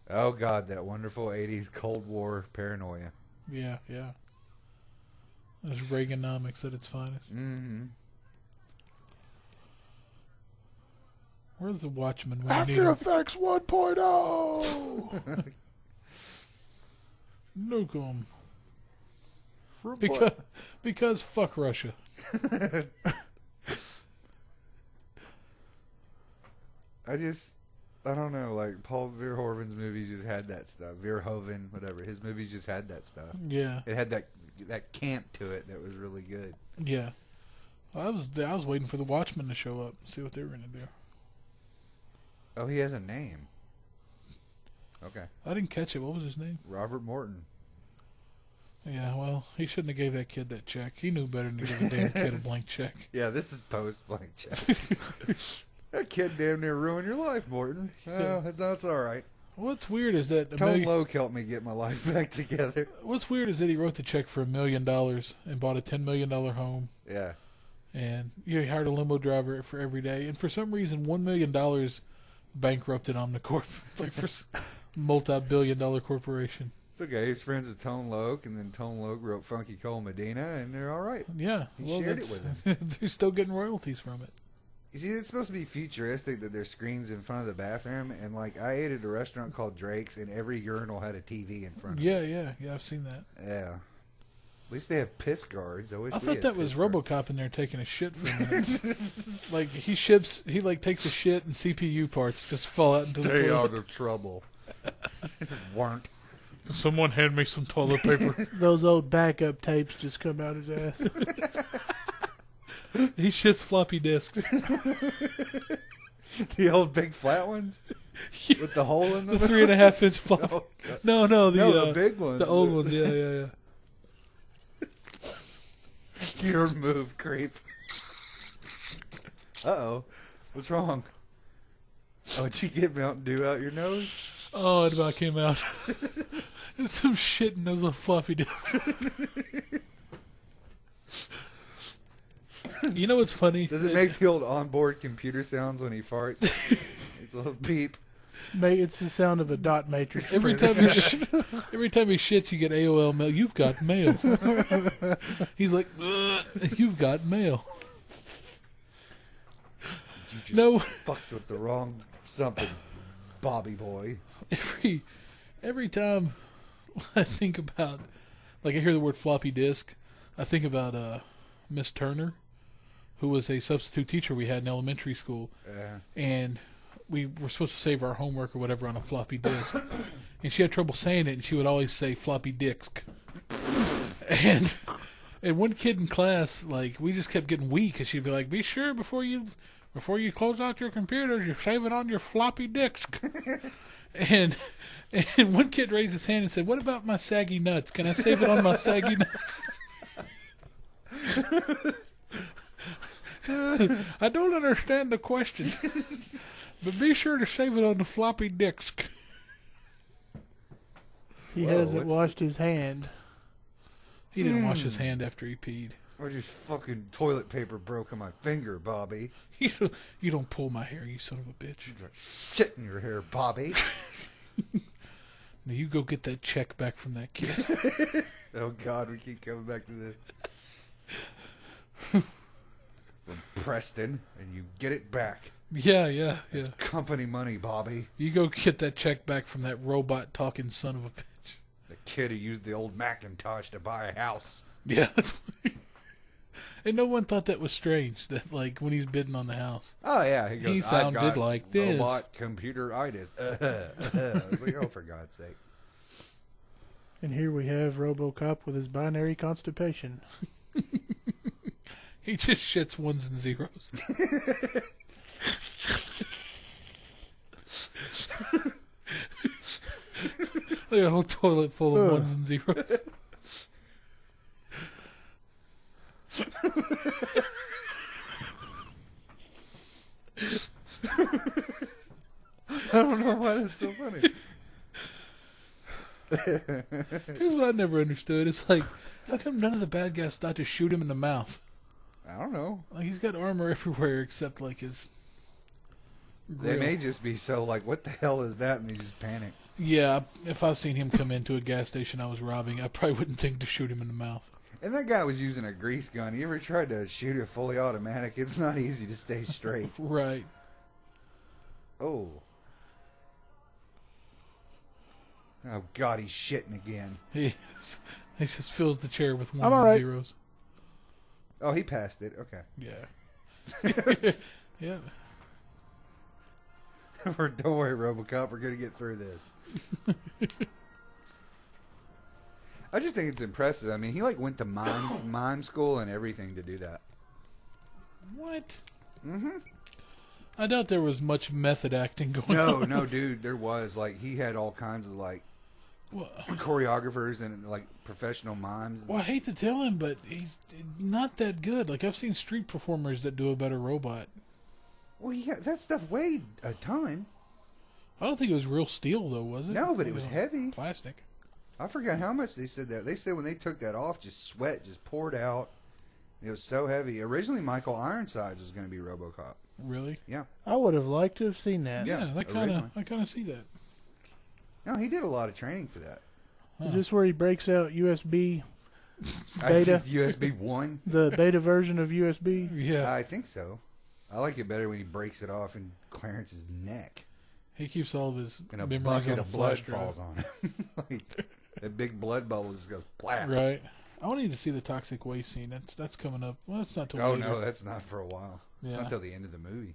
Oh, God, that wonderful 80s Cold War paranoia. Yeah, yeah. There's Reaganomics at its finest. Mm-hmm. Where's the Watchman when you need After him? Effects 1.0. Nuke 'em. From Because fuck Russia. I don't know, like, Paul Verhoeven's movies just had that stuff. Verhoeven, whatever. His movies just had that stuff. Yeah, It had that camp to it that was really good. yeah. I was waiting for the Watchmen to show up, see what they were gonna do. Oh, he has a name. Okay. I didn't catch it. What was his name? Robert Morton. Yeah, well, he shouldn't have gave that kid that check. He knew better than to give a damn kid a blank check. Yeah, this is post-blank check. That kid damn near ruined your life, Morton. Oh, that's all right. What's weird is that Tone Loc helped me get my life back together. What's weird is that he wrote the check for $1 million and bought a $10 million home, Yeah. and he hired a limo driver for every day. And for some reason, $1 million bankrupted Omnicorp, like for multi-billion-dollar corporation. It's okay. He's friends with Tone Loc, and then Tone Loc wrote Funky Cole Medina, and they're all right. Yeah, He shared it with him. They're still getting royalties from it. You see, it's supposed to be futuristic that there's screens in front of the bathroom, and like I ate at a restaurant called Drake's, and every urinal had a TV in front of it. Yeah, I've seen that. Yeah. At least they have piss guards. I wish I we thought had that was piss guards. RoboCop in there taking a shit for a minute. Like he takes a shit and CPU parts just fall out into the Stay toilet. out of trouble. Weren't. Someone hand me some toilet paper. Those old backup tapes just come out his ass. He shits floppy disks. The old big flat ones with the hole in The them. 3.5-inch floppy. Oh, God. No, No, the big ones. the old ones. Yeah. Your move, creep. Uh-oh. What's wrong? Oh, did you get Mountain Dew out your nose? Oh, it about came out. There's some shit in those little floppy disks. You know what's funny? Does it make the old onboard computer sounds when he farts? It's a little beep. Mate, it's the sound of a dot matrix. Every time he shits, you get AOL mail. You've got mail. He's like, you've got mail. You just No. fucked with the wrong something, Bobby boy. Every time I think about, like I hear the word floppy disk, I think about Miss Turner, who was a substitute teacher we had in elementary school, and we were supposed to save our homework or whatever on a floppy disk, and she had trouble saying it, and she would always say floppy disk, and one kid in class, like, we just kept getting weak, because she'd be like, be sure before you close out your computer, you save it on your floppy disk. And one kid raised his hand and said, what about my saggy nuts? Can I save it on my saggy nuts? I don't understand the question, but be sure to save it on the floppy disk. He hasn't washed his hand. He didn't wash his hand after he peed. Or just fucking toilet paper broke on my finger, Bobby. You don't pull my hair, you son of a bitch. You got shit in your hair, Bobby. Now you go get that check back from that kid. Oh, God, we keep coming back to this. From Preston, and you get it back. Yeah. Company money, Bobby. You go get that check back from that robot talking son of a bitch. The kid who used the old Macintosh to buy a house. Yeah, that's and no one thought that was strange, that, like, when he's bidding on the house. Oh, yeah. He goes, He sounded I got like this. Robot computeritis. I was like, oh, for God's sake. And here we have Robocop with his binary constipation. He just shits ones and zeros. Like a whole toilet full of ones and zeros. I don't know why that's so funny. Here's what I never understood. It's like, how come none of the bad guys thought to shoot him in the mouth? I don't know. Like, he's got armor everywhere except, like, his grill. They may just be so like, what the hell is that? And they just panic. Yeah, if I seen him come into a gas station I was robbing, I probably wouldn't think to shoot him in the mouth. And that guy was using a grease gun. You ever tried to shoot a fully automatic? It's not easy to stay straight. Right. Oh. Oh, God, he's shitting again. He just fills the chair with I'm ones all and right. zeros. Oh, he passed it. Okay. Yeah. Yeah. Don't worry, Robocop. We're going to get through this. I just think it's impressive. I mean, he like went to mime school and everything to do that. What? Mm-hmm. I doubt there was much method acting going on. No, dude. There was. Like, he had all kinds of, like, Well, choreographers and, like, professional mimes. I hate to tell him, but he's not that good. Like, I've seen street performers that do a better robot. Well, yeah, that stuff weighed a ton. I don't think it was real steel, though, was it? No, but it was heavy. Plastic. I forgot how much they said that. They said when they took that off, just sweat just poured out. It was so heavy. Originally, Michael Ironsides was going to be RoboCop. Really? Yeah. I would have liked to have seen that. Yeah, I kind of see that. No, he did a lot of training for that. Is this where he breaks out USB I beta? think USB 1? The beta version of USB? Yeah. I think so. I like it better when he breaks it off in Clarence's neck. He keeps all of his And a memories bucket on a of blood flash drive. falls on him. Like, that big blood bubble just goes plap. Right. I want you to see the toxic waste scene. That's coming up. Well, it's not till Oh, later. no, that's not for a while. It's Yeah. not till the end of the movie.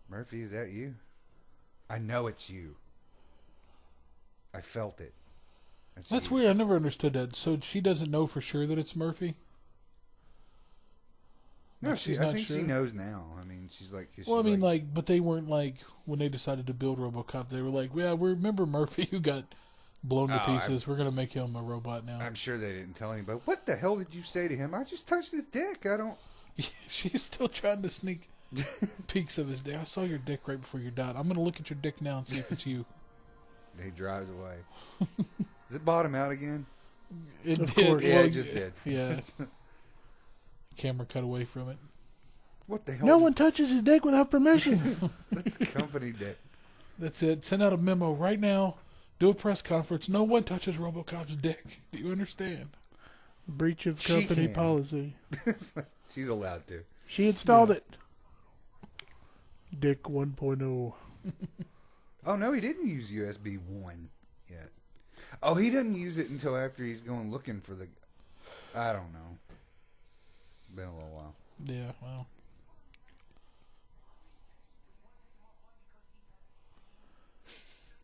Murphy, is that you? I know it's you. I felt it. That's you. weird. I never understood that. So she doesn't know for sure that it's Murphy? No, Like, she's I not think sure? she knows now. I mean, she's like... 'cause Well, I she's mean, like, but they weren't like, when they decided to build RoboCop, they were like, yeah, we remember Murphy who got blown to pieces. We're going to make him a robot now. I'm sure they didn't tell anybody. What the hell did you say to him? I just touched his dick. I don't... She's still trying to sneak peeks of his dick. I saw your dick right before you died. I'm going to look at your dick now and see if it's you. He drives away. Does it bottom out again? It Of did. course. Yeah, it just did. Yeah. Camera cut away from it. What the hell? No one touches his dick without permission. That's company dick. That's it. Send out a memo right now. Do a press conference. No one touches Robocop's dick. Do you understand? Breach of She company can. policy. She's allowed to. She installed it. Dick 1.0. Oh, no, he didn't use USB 1 yet. Oh, he doesn't use it until after he's going looking for the... I don't know. Been a little while. Yeah, well.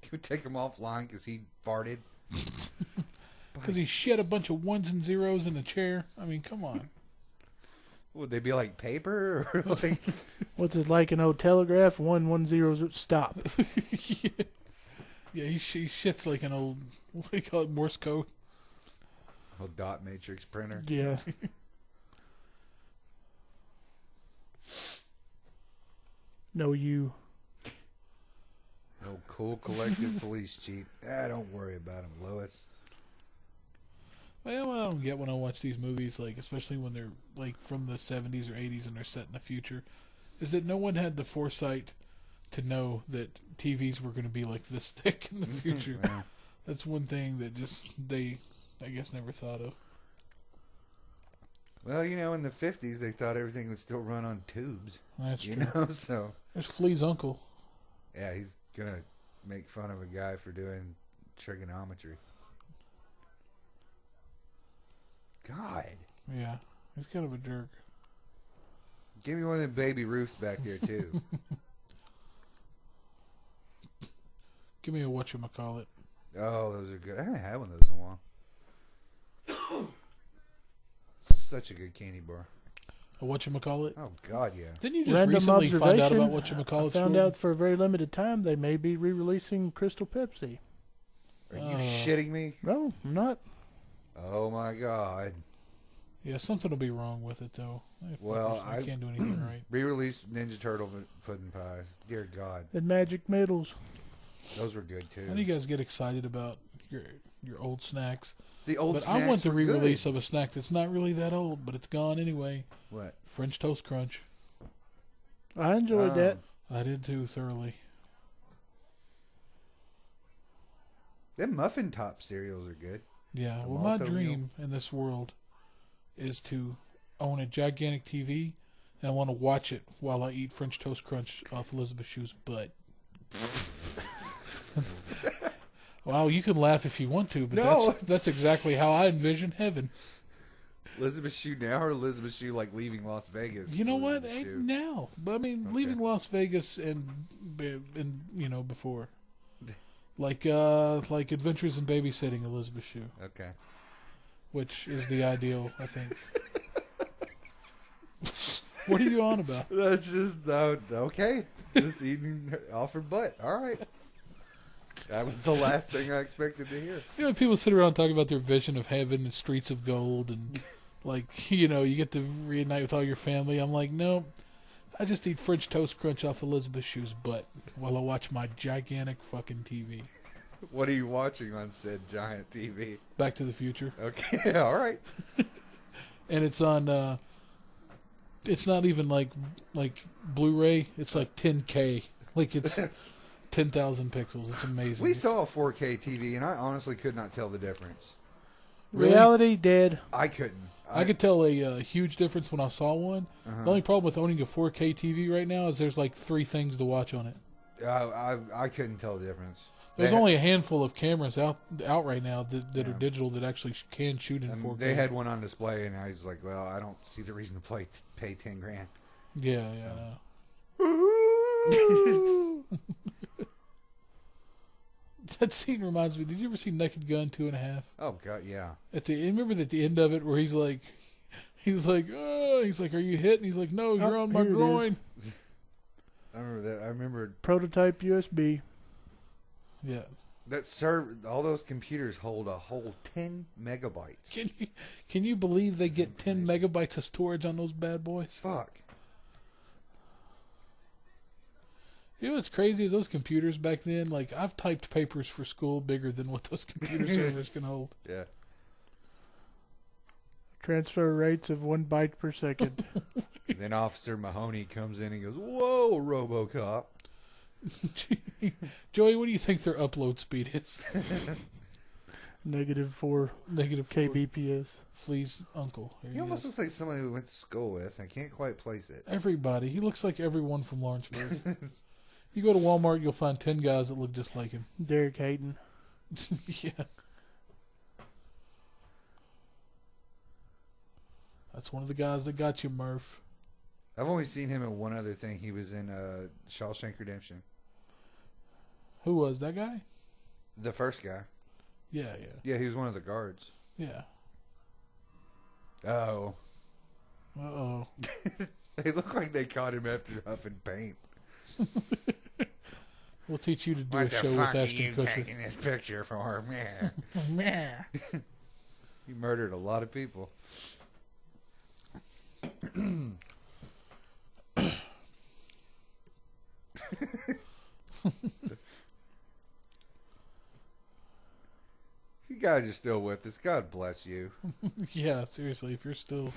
Can we take him offline because he farted? Because he shit a bunch of ones and zeros in the chair. I mean, come on. Would they be like paper? Or like... What's it like an old telegraph? 110 stop. Yeah, he shits like an old, what do you call it, Morse code? A dot matrix printer. Yeah. No, you. No cool collective police chief. Don't worry about him, Lois. Well, I don't get when I watch these movies, like especially when they're like from the 70s or 80s and they're set in the future, is that no one had the foresight to know that TVs were going to be like this thick in the future. Yeah. That's one thing that just they, I guess, never thought of. Well, you know, in the 50s, they thought everything would still run on tubes. That's You true. know, so... There's Flea's uncle. Yeah, he's going to make fun of a guy for doing trigonometry. God. Yeah, he's kind of a jerk. Give me one of them Baby Ruths back there, too. Give me a whatchamacallit. Oh, those are good. I haven't had one of those in a while. Such a good candy bar. A whatchamacallit? Oh, God, yeah. Didn't you just Random recently find out about observation, whatchamacallit? I found out for a very limited time they may be re-releasing Crystal Pepsi. Are you shitting me? No, I'm not. Oh, my God. Yeah, something will be wrong with it, though. Well, I can't do anything right. Re-released Ninja Turtle pudding pies. Dear God. And Magic Middles. Those were good, too. How do you guys get excited about your old snacks? The old But snacks I want the were re-release good. of a snack that's not really that old, but it's gone anyway. What? French Toast Crunch. I enjoyed that. I did too, thoroughly. Them muffin top cereals are good. Yeah, The well, my Malto dream in this world is to own a gigantic TV, and I want to watch it while I eat French Toast Crunch off Elizabeth Shue's butt. Wow, you can laugh if you want to, but No. that's exactly how I envision heaven. Elizabeth Shue now or Elizabeth Shue like leaving Las Vegas? You know what? Elizabeth Shue? Now, but I mean, Okay. leaving Las Vegas and you know before, like Adventures in Babysitting, Elizabeth Shue, Okay. which is the ideal, I think. What are you on about? That's just okay. Just eating off her butt. All right. That was the last thing I expected to hear. You know, people sit around and talk about their vision of heaven and streets of gold, and like you know, you get to reunite with all your family. I'm like, no, I just eat French Toast Crunch off Elizabeth Shue's butt while I watch my gigantic fucking TV. What are you watching on said giant TV? Back to the Future. Okay, all right. And it's on. It's not even like Blu-ray. It's like 10K. Like it's 10,000 pixels. It's amazing. We saw a 4K TV, and I honestly could not tell the difference. Really? Reality dead. I couldn't. I could tell a huge difference when I saw one. Uh-huh. The only problem with owning a 4K TV right now is there's like 3 things to watch on it. I couldn't tell the difference. There's They only a handful of cameras out right now that Yeah. are digital that actually can shoot in 4K. They had one on display, and I was like, well, I don't see the reason to pay $10,000. Yeah. That scene reminds me. Did you ever see Naked Gun 2.5? Oh, God, yeah. Remember at the end of it where he's like, are you hit? And he's like, no, you're Oh, on my here it is. groin. I remember that. I remember. Prototype USB. Yeah. all those computers hold a whole 10 megabytes. Can you believe they get 10 megabytes of storage on those bad boys? Fuck. You know what's crazy is those computers back then, like, I've typed papers for school bigger than what those computer servers can hold. Yeah. Transfer rates of 1 byte per second. Then Officer Mahoney comes in and goes, "Whoa, Robocop." Joey, what do you think their upload speed is? -4 kbps. Flea's uncle. He almost looks like somebody we went to school with. I can't quite place it. Everybody. He looks like everyone from Lawrenceburg. You go to Walmart, you'll find 10 guys that look just like him. Derek Hayden. Yeah. That's one of the guys that got you, Murph. I've only seen him in one other thing. He was in Shawshank Redemption. Who was that guy? The first guy. Yeah. Yeah, he was one of the guards. Yeah. Oh. Uh-oh. They look like they caught him after huffing paint. We'll teach you to do a show with Ashton Kutcher. Taking this picture for him? Yeah. He murdered a lot of people. You guys are still with us. God bless you. Yeah, seriously, if you're still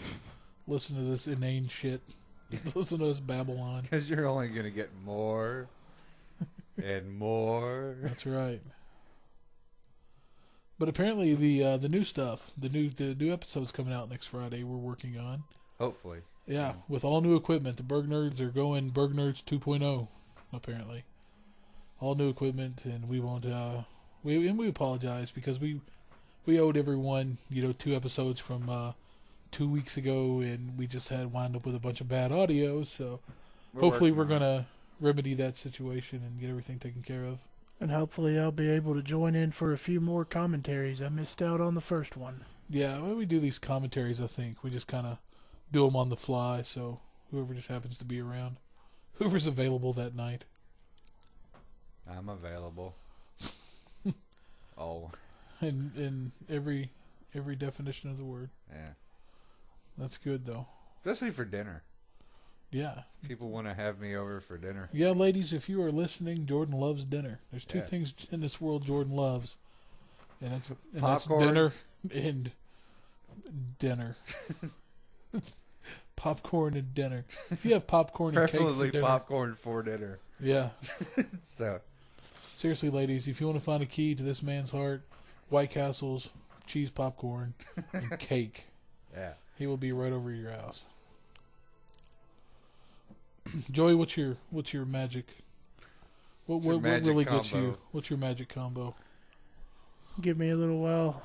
listening to this inane shit, listen to us babble on. Because you're only going to get more and more. That's right. But apparently the new stuff, the new episodes coming out next Friday, we're working on. Hopefully. Yeah, with all new equipment. The Burg Nerds are going Burg Nerds 2.0, apparently. All new equipment, and we won't. We apologize because we owed everyone 2 episodes from 2 weeks ago, and we just had wound up with a bunch of bad audio. So hopefully we're gonna remedy that situation and get everything taken care of. And hopefully I'll be able to join in for a few more commentaries. I missed out on the first one. Yeah, when we do these commentaries, I think we just kind of do them on the fly, so whoever just happens to be around, whoever's available that night. I'm available. Oh. In every definition of the word. Yeah. That's good, though. Especially for dinner. Yeah. People want to have me over for dinner. Yeah, ladies, if you are listening, Jordan loves dinner. There's 2 things in this world Jordan loves, and that's dinner and dinner. Popcorn and dinner. If you have popcorn and cake for dinner. Popcorn for dinner. Yeah. So. Seriously, ladies, if you want to find a key to this man's heart, White Castles, cheese popcorn, and cake. Yeah. He will be right over your house. Joey, what's your magic? What really gets you? What's your magic combo? Give me a little while,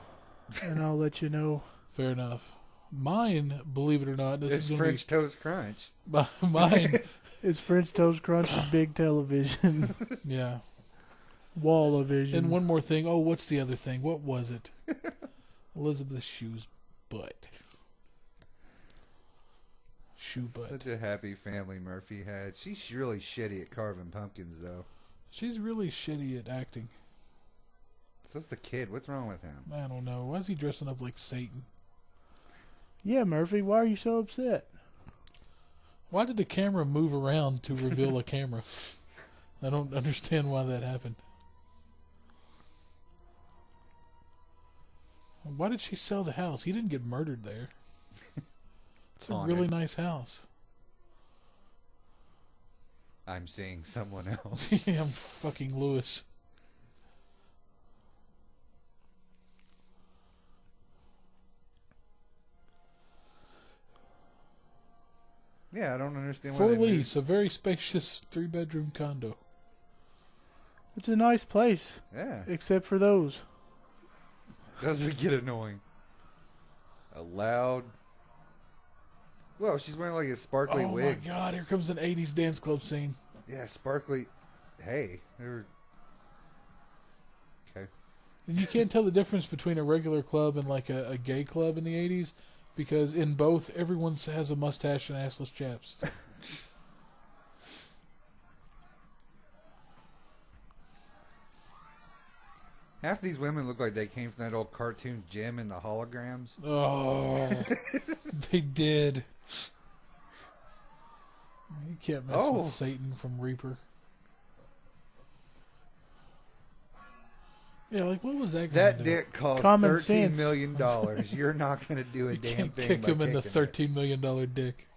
and I'll let you know. Fair enough. Mine, believe it or not, this is French Toast Crunch. Mine is French Toast Crunch and big television. Yeah. Wall of vision. And one more thing. Oh, what's the other thing? What was it? Elizabeth Shue's butt. Shoe butt. Such a happy family Murphy had. She's really shitty at carving pumpkins, though. She's really shitty at acting. So's the kid. What's wrong with him? I don't know. Why is he dressing up like Satan? Yeah, Murphy, why are you so upset? Why did the camera move around to reveal a camera? I don't understand why that happened. Why did she sell the house? He didn't get murdered there. It's a really nice house. I'm seeing someone else. Yeah, I'm fucking Lewis. Yeah, I don't understand why For they moved. lease, a very spacious 3-bedroom condo. It's a nice place. Yeah. Except for those. Those would get annoying. A loud... Well, she's wearing like a sparkly wig. Oh my god, here comes an 80s dance club scene. Yeah, sparkly... Hey, they were... Okay. And you can't tell the difference between a regular club and like a gay club in the 80s because in both, everyone has a mustache and assless chaps. Half these women look like they came from that old cartoon Jim and the Holograms. Oh, they did. You can't mess with Satan from Reaper. Yeah, like what was that? That dick cost $13 million. You're not going to do a damn can't thing. Kick him in the $13 $13 million dick.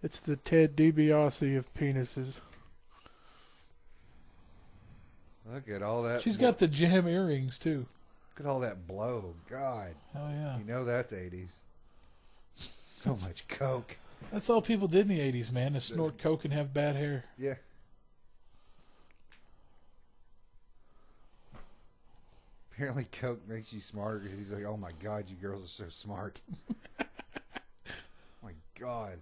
It's the Ted DiBiase of penises. Look at all that. She's got the jam earrings too. Look at all that blow. God. Oh yeah. You know that's 80s. So much coke. That's all people did in the 80s, man. Is snort coke and have bad hair. Yeah. Apparently coke makes you smarter because he's like, oh my God, you girls are so smart. My God.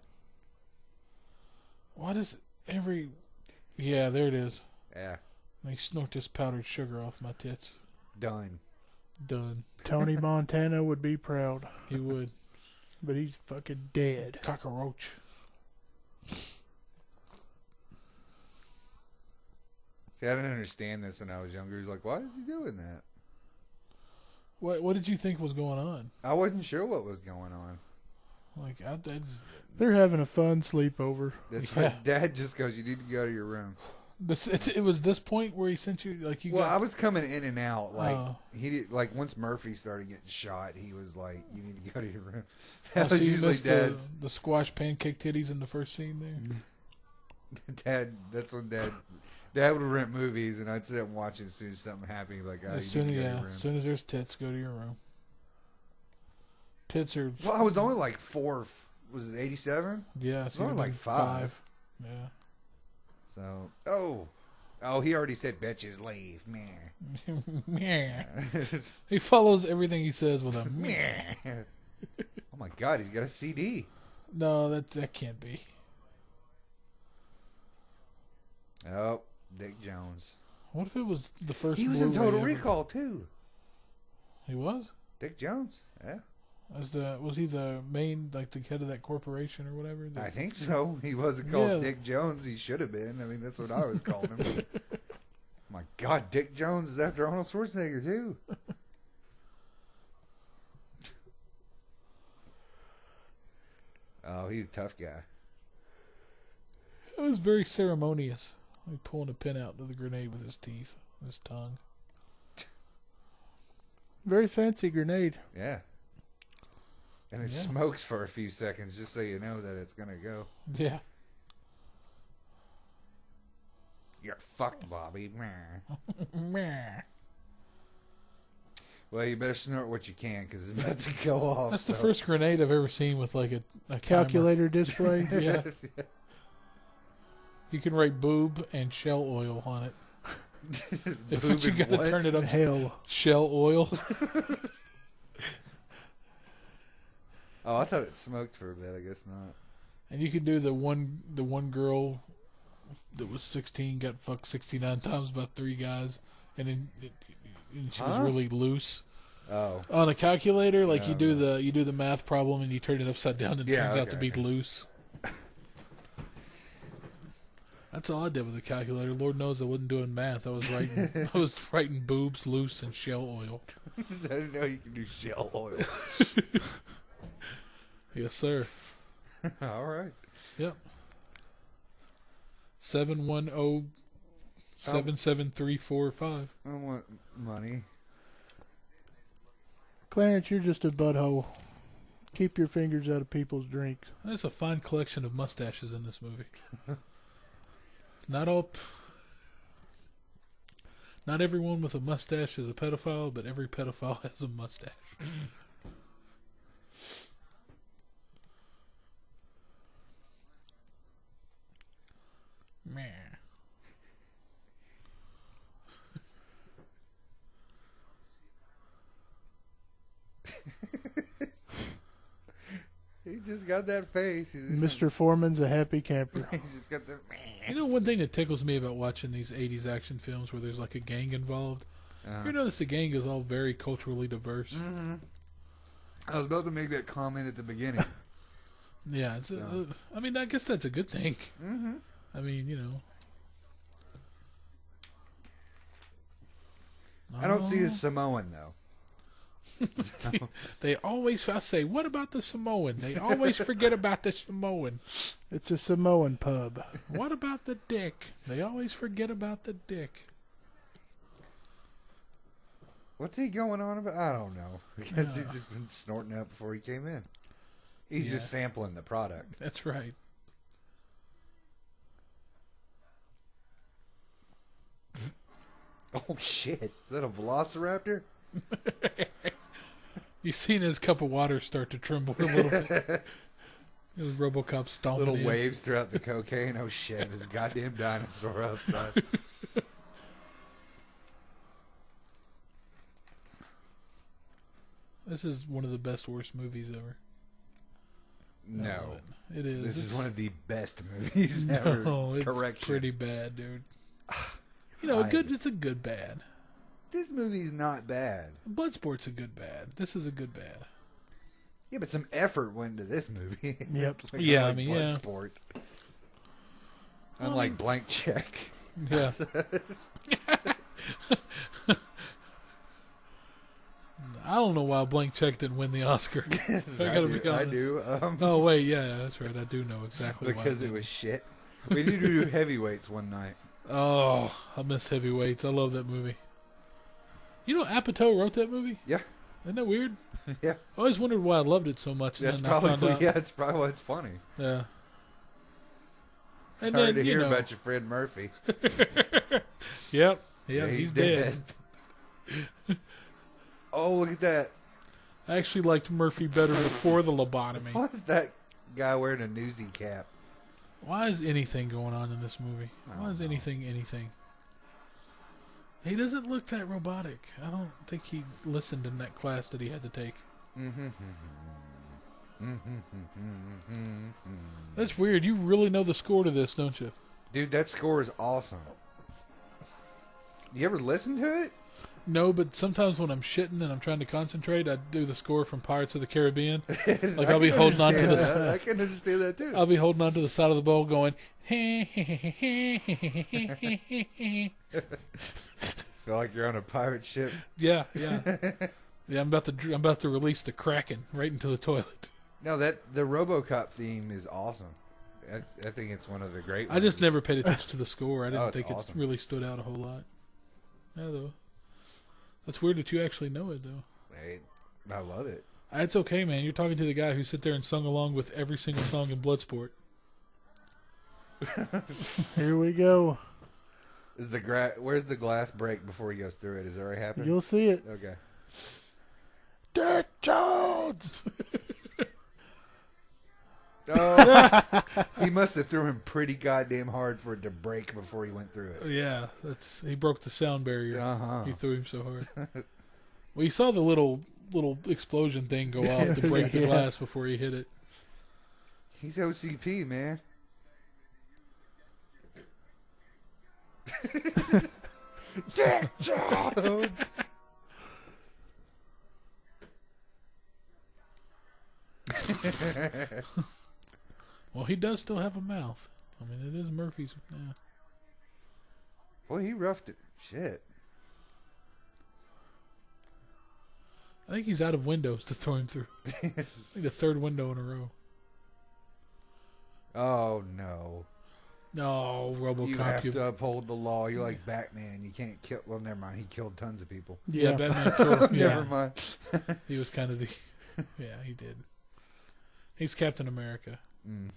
Why does every... Yeah, there it is. Yeah. They snort this powdered sugar off my tits. Done. Tony Montana would be proud. He would. But he's fucking dead. Cockroach. See, I didn't understand this when I was younger. He's like, why is he doing that? What did you think was going on? I wasn't sure what was going on. Like, they're having a fun sleepover. That's what Dad just goes, you need to go to your room. It was this point where he sent you, like, you Well, got... I was coming in and out. Like, he did, like, once Murphy started getting shot, he was like, you need to go to your room. That was you usually missed Dad's. the squash pancake titties in the first scene there? Dad, that's when Dad would rent movies, and I'd sit up and watch it as soon as something happened. He'd be like, oh, as you need to go to your room. as soon as there's tits, go to your room. Tits are... Well, I was only like 4... Was it 87? Yeah, so only like 5. Yeah. So, he already said bitches leave. Meh. Meh. He follows everything he says with a meh. Oh my God, he's got a CD. No, that can't be. Oh, Dick Jones. What if it was the first? He was in Total ever? Recall too. He was? Dick Jones. Yeah. Was he the main, like the head of that corporation or whatever? I think so. He wasn't called Dick Jones. He should have been. I mean, that's what I was calling him. My God, Dick Jones is after Arnold Schwarzenegger too. Oh, he's a tough guy. It was very ceremonious. Like pulling a pin out of the grenade with his teeth, his tongue. Very fancy grenade. Yeah. And it smokes for a few seconds just so you know that it's going to go. Yeah. You're fucked, Bobby. Meh. Well, you better snort what you can because it's about to go off. That's the first grenade I've ever seen with like a calculator display. Yeah. You can write boob and shell oil on it. If you got to turn it up, hell, shell oil. Oh, I thought it smoked for a bit. I guess not. And you can do the one girl that was 16 got fucked 69 times by 3 guys, and then she was really loose. Oh, on a calculator, like you do the math problem and you turn it upside down and it turns out to be loose. That's all I did with the calculator. Lord knows I wasn't doing math. I was writing boobs, loose, and shell oil. I didn't know you could do shell oil. Yes, sir. All right. Yep. 710-77345. I want money. Clarence, you're just a butthole. Keep your fingers out of people's drinks. There's a fine collection of mustaches in this movie. Not everyone with a mustache is a pedophile, but every pedophile has a mustache. Meh. He just got that face. Mr. Foreman's a happy camper. He's just got the. You know, one thing that tickles me about watching these 80s action films where there's like a gang involved, you notice the gang is all very culturally diverse. Mm-hmm. I was about to make that comment at the beginning. Yeah, it's I mean, I guess that's a good thing. Mm-hmm. I mean, you know. I don't see a Samoan, though. They always, I say, what about the Samoan? They always forget about the Samoan. It's a Samoan pub. What about the dick? They always forget about the dick. What's he going on about? I don't know. Because he's just been snorting out before he came in. He's just sampling the product. That's right. Oh, shit. Is that a velociraptor? You've seen his cup of water start to tremble a little bit. It was Robocop stomping Little in. waves throughout the cocaine. Oh, shit. There's a goddamn dinosaur outside. This is one of the best, worst movies ever. No. It is. This is one of the best movies ever. No, it's Correction. pretty bad, dude. You know, it's a good bad. This movie's not bad. Bloodsport's a good bad. This is a good bad. Yeah, but some effort went into this movie. Yep. Yeah, unlike I mean, yeah. Bloodsport. Unlike Blank Check. Yeah. I don't know why Blank Check didn't win the Oscar. I gotta be honest. I do. Oh, wait, yeah, that's right. I do know exactly why. Because it was shit. We need to do heavyweights one night. Oh, I miss Heavyweights. I love that movie. You know, Apatow wrote that movie? Yeah. Isn't that weird? Yeah. I always wondered why I loved it so much. That's And then I found probably, out. yeah, it's probably why it's funny. Yeah. Sorry And then, to you hear know. about your friend Murphy. Yep. Yeah, He's dead. Oh, look at that. I actually liked Murphy better before the lobotomy. Why is that guy wearing a newsy cap? Why is anything going on in this movie? Why is anything? He doesn't look that robotic. I don't think he listened in that class that he had to take. That's weird. You really know the score to this, don't you? Dude, that score is awesome. You ever listen to it? No, but sometimes when I'm shitting and I'm trying to concentrate, I do the score from Pirates of the Caribbean. Like I'll be holding on to the. I can understand that too. I'll be holding on to the side of the bowl, going. Feel like you're on a pirate ship. Yeah. Yeah, I'm about to release the Kraken right into the toilet. No, the Robocop theme is awesome. I think it's one of the great ones. I just never paid attention to the score. I didn't it's think awesome. it really stood out a whole lot. Yeah, though. That's weird that you actually know it, though. Hey, I love it. It's okay, man. You're talking to the guy who sit there and sung along with every single song in Bloodsport. Here we go. Where's the glass break before he goes through it? Is that already happened? You'll see it. Okay. Dick Jones! Oh, he must have threw him pretty goddamn hard for it to break before he went through it. Yeah, he broke the sound barrier. Uh-huh. He threw him so hard. Well, you saw the little explosion thing go off to break the glass before he hit it. He's OCP, man. Dick Jones! Well, he does still have a mouth. I mean, it is Murphy's. Yeah. Well, he roughed it. Shit. I think he's out of windows to throw him through. I think the third window in a row. Oh, no. No, Robocop. You have to uphold the law. You're like Batman. You can't kill... Well, never mind. He killed tons of people. Yeah, Batman killed. Never mind. He was kind of the... Yeah, he did. He's Captain America. Mm.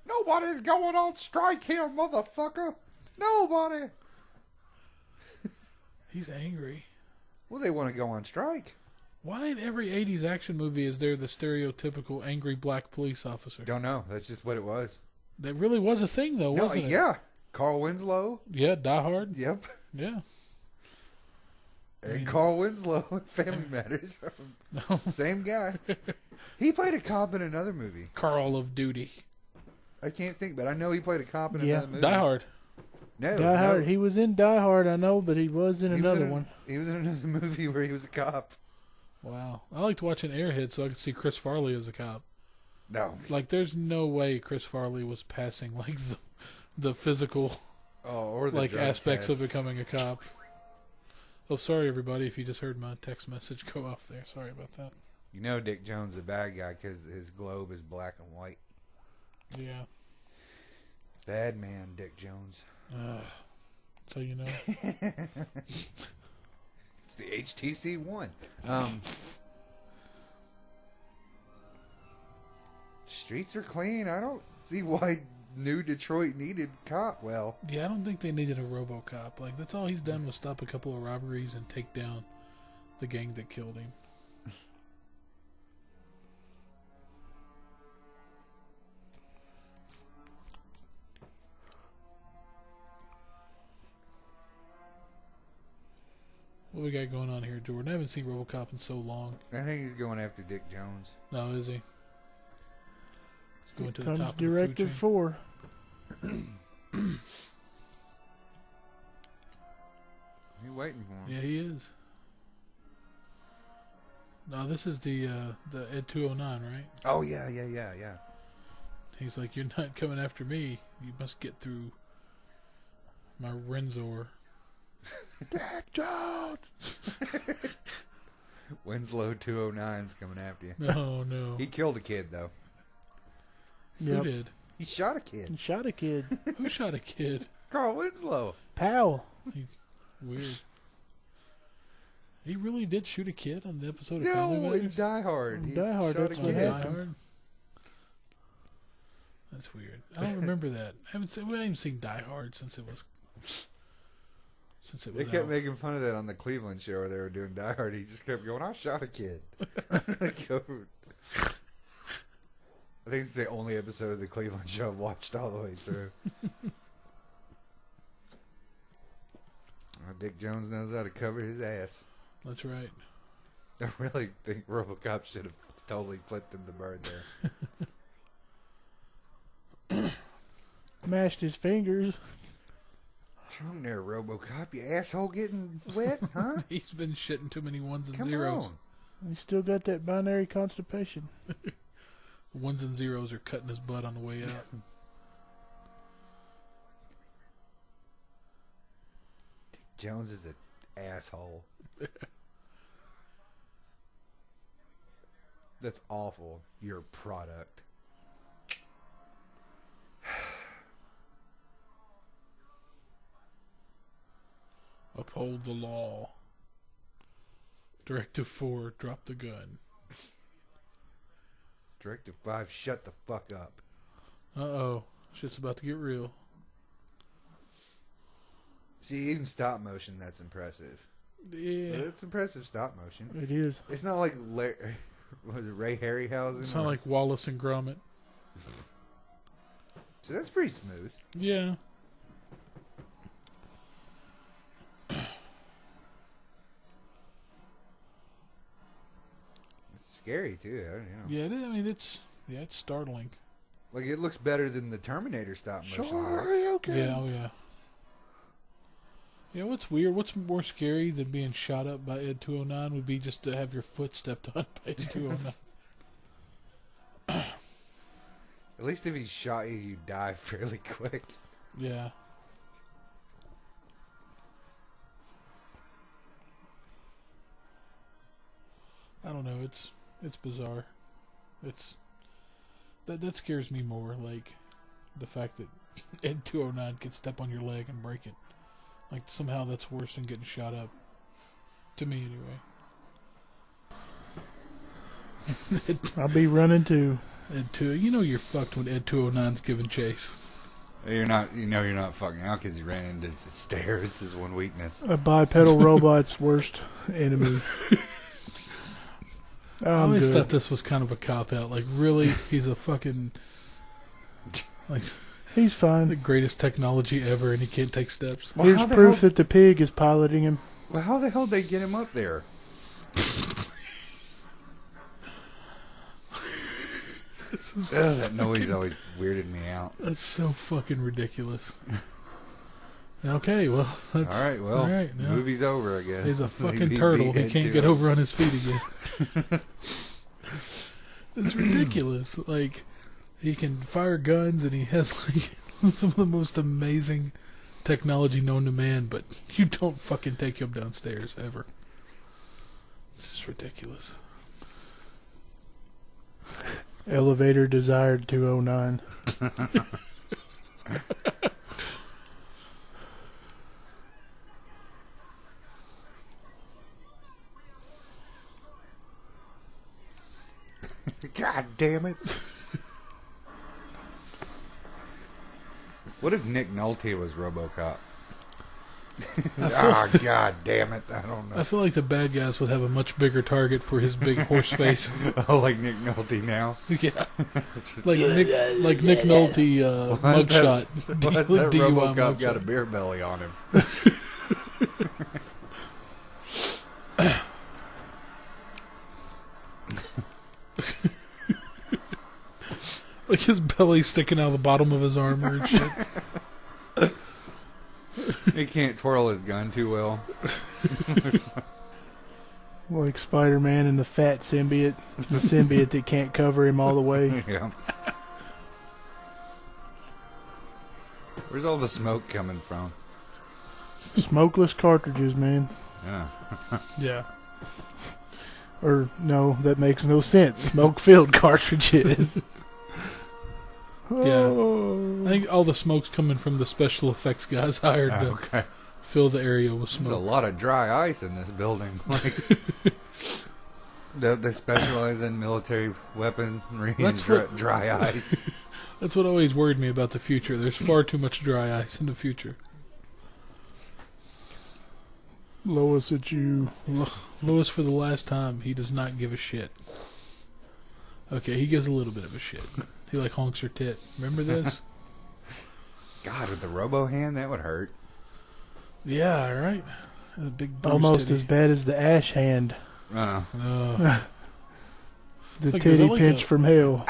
Nobody's going on strike here, motherfucker. Nobody. He's angry. Well, they want to go on strike. Why in every 80s action movie is there the stereotypical angry black police officer? Don't know. That's just what it was. That really was a thing, though, wasn't it? Yeah. Carl Winslow. Yeah, Die Hard. Yep. Yeah. And Carl Winslow in Family Matters. Same guy. He played a cop in another movie. Carl of Duty. I can't think, but I know he played a cop in Yeah. another movie. Die Hard. No, Die Hard. no. He was in Die Hard, I know, but he was in another one. He was in another movie where he was a cop. Wow. I liked watching Airhead so I could see Chris Farley as a cop. No. Like, there's no way Chris Farley was passing, like, the physical, or the like, drug aspects of test. becoming a cop. Oh, sorry, everybody, if you just heard my text message go off there. Sorry about that. You know Dick Jones is a bad guy because his globe is black and white. Yeah. Bad man, Dick Jones. So you know. It's the HTC One. Streets are clean. I don't see why New Detroit needed cop. Well, Yeah, I don't think they needed a Robocop. Like, that's all he's done was stop a couple of robberies and take down the gang that killed him. What we got going on here, Jordan? I haven't seen Robocop in so long. I think he's going after Dick Jones. No, is he? He's going Here to the comes top of the food Director chain. 4. You waiting for him? Yeah, he is. No, this is the Ed 209, right? Oh yeah. He's like, you're not coming after me. You must get through my Renzor. Dick Jones! Winslow 209's coming after you. No, no. He killed a kid though. Who Yep. did? He shot a kid. And shot a kid. Who shot a kid? Carl Winslow. Powell. Weird. He really did shoot a kid on the episode of Family No, in Matters? Die Hard. He Die Hard, shot that's a On what kid. Die happened. Hard? That's weird. I don't remember that. I haven't seen Die Hard since it was They kept out. making fun of that on the Cleveland show where they were doing Die Hard. He just kept going, I shot a kid. Like, I think it's the only episode of the Cleveland show I've watched all the way through. Dick Jones knows how to cover his ass. That's right. I really think Robocop should have totally flipped him the bird there. Mashed his fingers. What's wrong there, Robocop? You asshole getting wet, huh? He's been shitting too many ones and Come zeros. on. He still got that binary constipation. Ones and zeros are cutting his butt on the way out. Dick Jones is an asshole. That's awful. You're a product. Uphold the law. Directive 4, drop the gun. Directive 5, shut the fuck up. Uh-oh. Shit's about to get real. See, even stop motion, that's impressive. Yeah. It's impressive stop motion. It is. It's not like was it Ray Harryhausen? It's not like Wallace and Gromit. So that's pretty smooth. Yeah. It's scary too. You know. Yeah, I mean, it's startling. Like it looks better than the Terminator stop motion. Sorry, okay. Yeah, oh yeah. You know what's weird? What's more scary than being shot up by Ed 209 would be just to have your foot stepped on by Ed 209. At least if he shot you, you die fairly quick. Yeah. I don't know. It's bizarre. It's that scares me more. Like the fact that Ed 209 could step on your leg and break it. Like somehow that's worse than getting shot up. To me, anyway. I'll be running too. Ed 2, you know you're fucked when Ed 209's giving chase. You're not. You know you're not fucking out because he ran into the stairs. Is one weakness. A bipedal robot's worst enemy. I I'm always good. thought this was kind of a cop out. Like, really, he's a fucking like He's the fine. greatest technology ever, and he can't take steps. Well, Here's how the proof hell- that the pig is piloting him. Well, how the hell did they get him up there? This is Ugh, that noise always weirded me out. that's so fucking ridiculous. Okay, well, that's All right, well, all right, yeah. movie's over, I guess. He's a fucking He turtle. beat He it can't to get it. over on his feet again. It's ridiculous. Like, he can fire guns, and he has like some of the most amazing technology known to man, but you don't fucking take him downstairs ever. It's just ridiculous. Elevator desired 209. God damn it. What if Nick Nolte was Robocop? Oh, God damn it. I don't know. I feel like the bad guys would have a much bigger target for his big horse face. Oh, like Nick Nolte now? Yeah. Like Nick Nolte mugshot. Why's that DUI Robocop mugshot. got a beer belly on him? Like his belly sticking out of the bottom of his armor and shit. He can't twirl his gun too well. Like Spider-Man and the fat symbiote. The symbiote that can't cover him all the way. Yeah. Where's all the smoke coming from? Smokeless cartridges, man. Yeah. Yeah. Or, no, that makes no sense. Smoke-filled cartridges. Yeah. Oh. I think all the smoke's coming from the special effects guys hired to Okay. fill the area with There's a smoke. lot of dry ice in this building. Like, they specialize in military weaponry and That's what- dry ice. That's what always worried me about the future. There's far too much dry ice in the future. Lois, it's you. Lewis, for the last time, he does not give a shit. Okay, he gives a little bit of a shit. He like honks her tit. Remember this? God, with the robo hand, that would hurt. Yeah, right. A big bruised Almost titty. as bad as the ash hand. Uh, The like, is titty that like pinch a- from hell.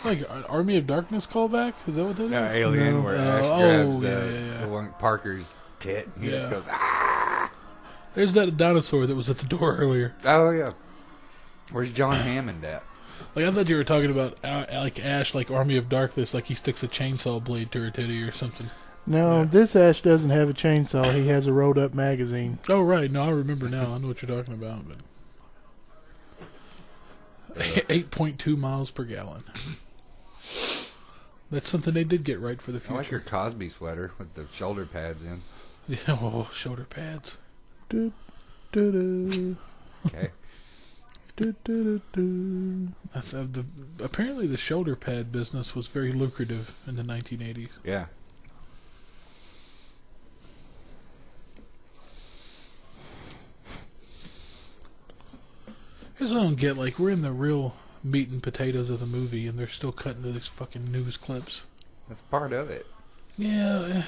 like an Army of Darkness callback? Is that what that No, is? Alien, No. where Oh, Ash oh, grabs yeah, the one Parker's tit. And he just Yeah. goes, ah! There's that dinosaur that was at the door earlier. Oh, yeah. Where's John Hammond at? Like I thought you were talking about like Ash, like Army of Darkness, like he sticks a chainsaw blade to her titty or something. No, this Ash doesn't have a chainsaw. He has a rolled up magazine. Oh right, no, I remember now. I know what you're talking about. But 8.2 miles per gallon. That's something they did get right for the I like future. your Cosby sweater with the shoulder pads in. Yeah, oh, shoulder pads. Do, do, do, Okay. do, do, do. Apparently, the shoulder pad business was very lucrative in the 1980s. Yeah. Here's what I don't get. Like, we're in the real meat and potatoes of the movie, and they're still cutting to these fucking news clips. That's part of it. Yeah.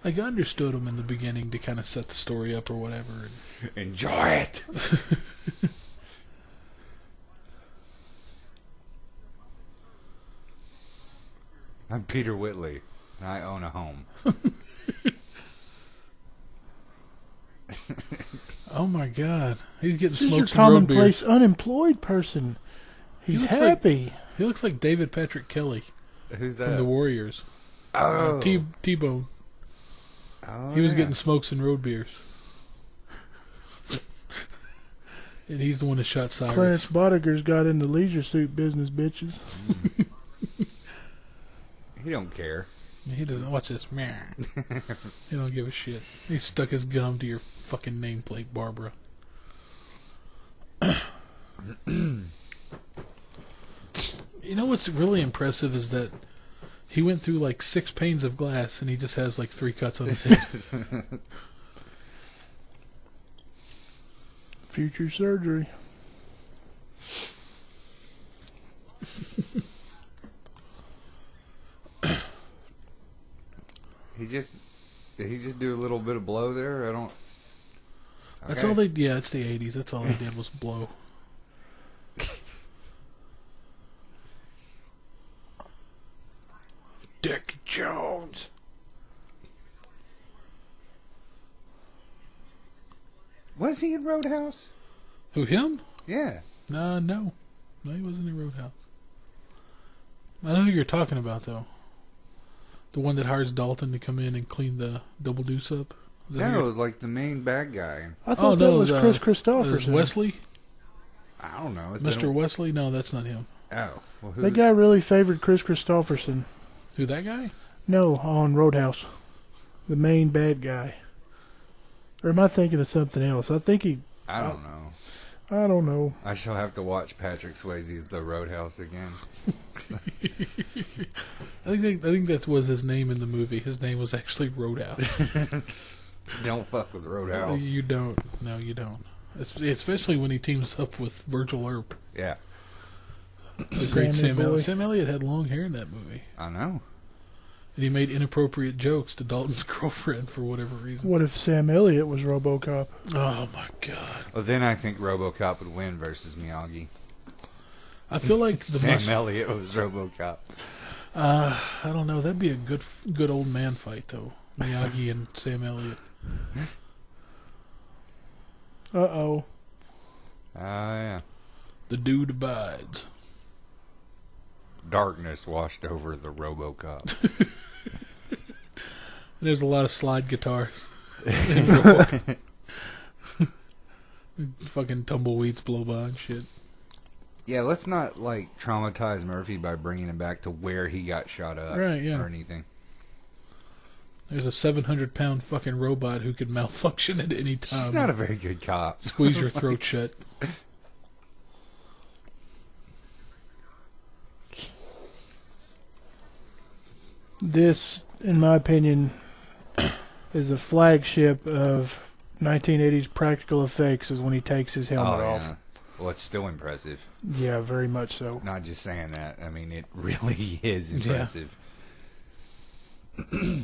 Like, I understood them in the beginning to kind of set the story up or whatever. Enjoy it. I'm Peter Whitley, and I own a home. Oh my God. He's getting This is your smoked some road commonplace beers. unemployed person. He's looks happy. He looks like David Patrick Kelly Who's that? from the Warriors. Oh. T-Bone. Oh, He was yeah. getting smokes and road beers. And he's the one that shot Cyrus. Clarence Bodiger's got in the leisure suit business, bitches. He don't care. He doesn't watch this. Meh. He don't give a shit. He stuck his gum to your fucking nameplate, Barbara. You know what's really impressive is that he went through like 6 panes of glass and he just has like 3 cuts on his head. Future surgery. Did he just do a little bit of blow there? I don't. That's Okay. all they. Yeah, it's the 80s. That's all they did was blow. Dick Jones. Was he in Roadhouse? Who, him? Yeah. No. No, he wasn't in Roadhouse. I know who you're talking about, though. The one that hires Dalton to come in and clean the double deuce up? No, like the main bad guy. I thought that was Chris Christopherson. Is Wesley? I don't know. Mr. Wesley? No, that's not him. Oh. Well, who That guy really favored Chris Christopherson. Who, that guy? No, on Roadhouse. The main bad guy. Or am I thinking of something else? I think he... I don't know. I don't know. I shall have to watch Patrick Swayze's The Roadhouse again. I think that was his name in the movie. His name was actually Roadhouse. Don't fuck with Roadhouse. You don't. No, you don't. Especially when he teams up with Virgil Earp. Yeah. The great Sam Elliott. Sam Elliott had long hair in that movie. I know. And he made inappropriate jokes to Dalton's girlfriend for whatever reason. What if Sam Elliott was Robocop? Oh, my God. Well, then I think Robocop would win versus Miyagi. I feel like Sam Elliott was Robocop. I don't know. That'd be a good old man fight, though. Miyagi and Sam Elliott. Uh-oh. Yeah. The dude abides. Darkness washed over the Robocop. There's a lot of slide guitars. Fucking tumbleweeds blow by and shit. Yeah, let's not, like, traumatize Murphy by bringing him back to where he got shot up. Right, yeah. Or anything. There's a 700-pound fucking robot who could malfunction at any time. He's not a very good cop. Squeeze your throat shut. This, in my opinion, is a flagship of 1980s practical effects is when he takes his helmet off. Yeah. Well, it's still impressive. Yeah, very much so. Not just saying that. I mean, it really is impressive. Yeah.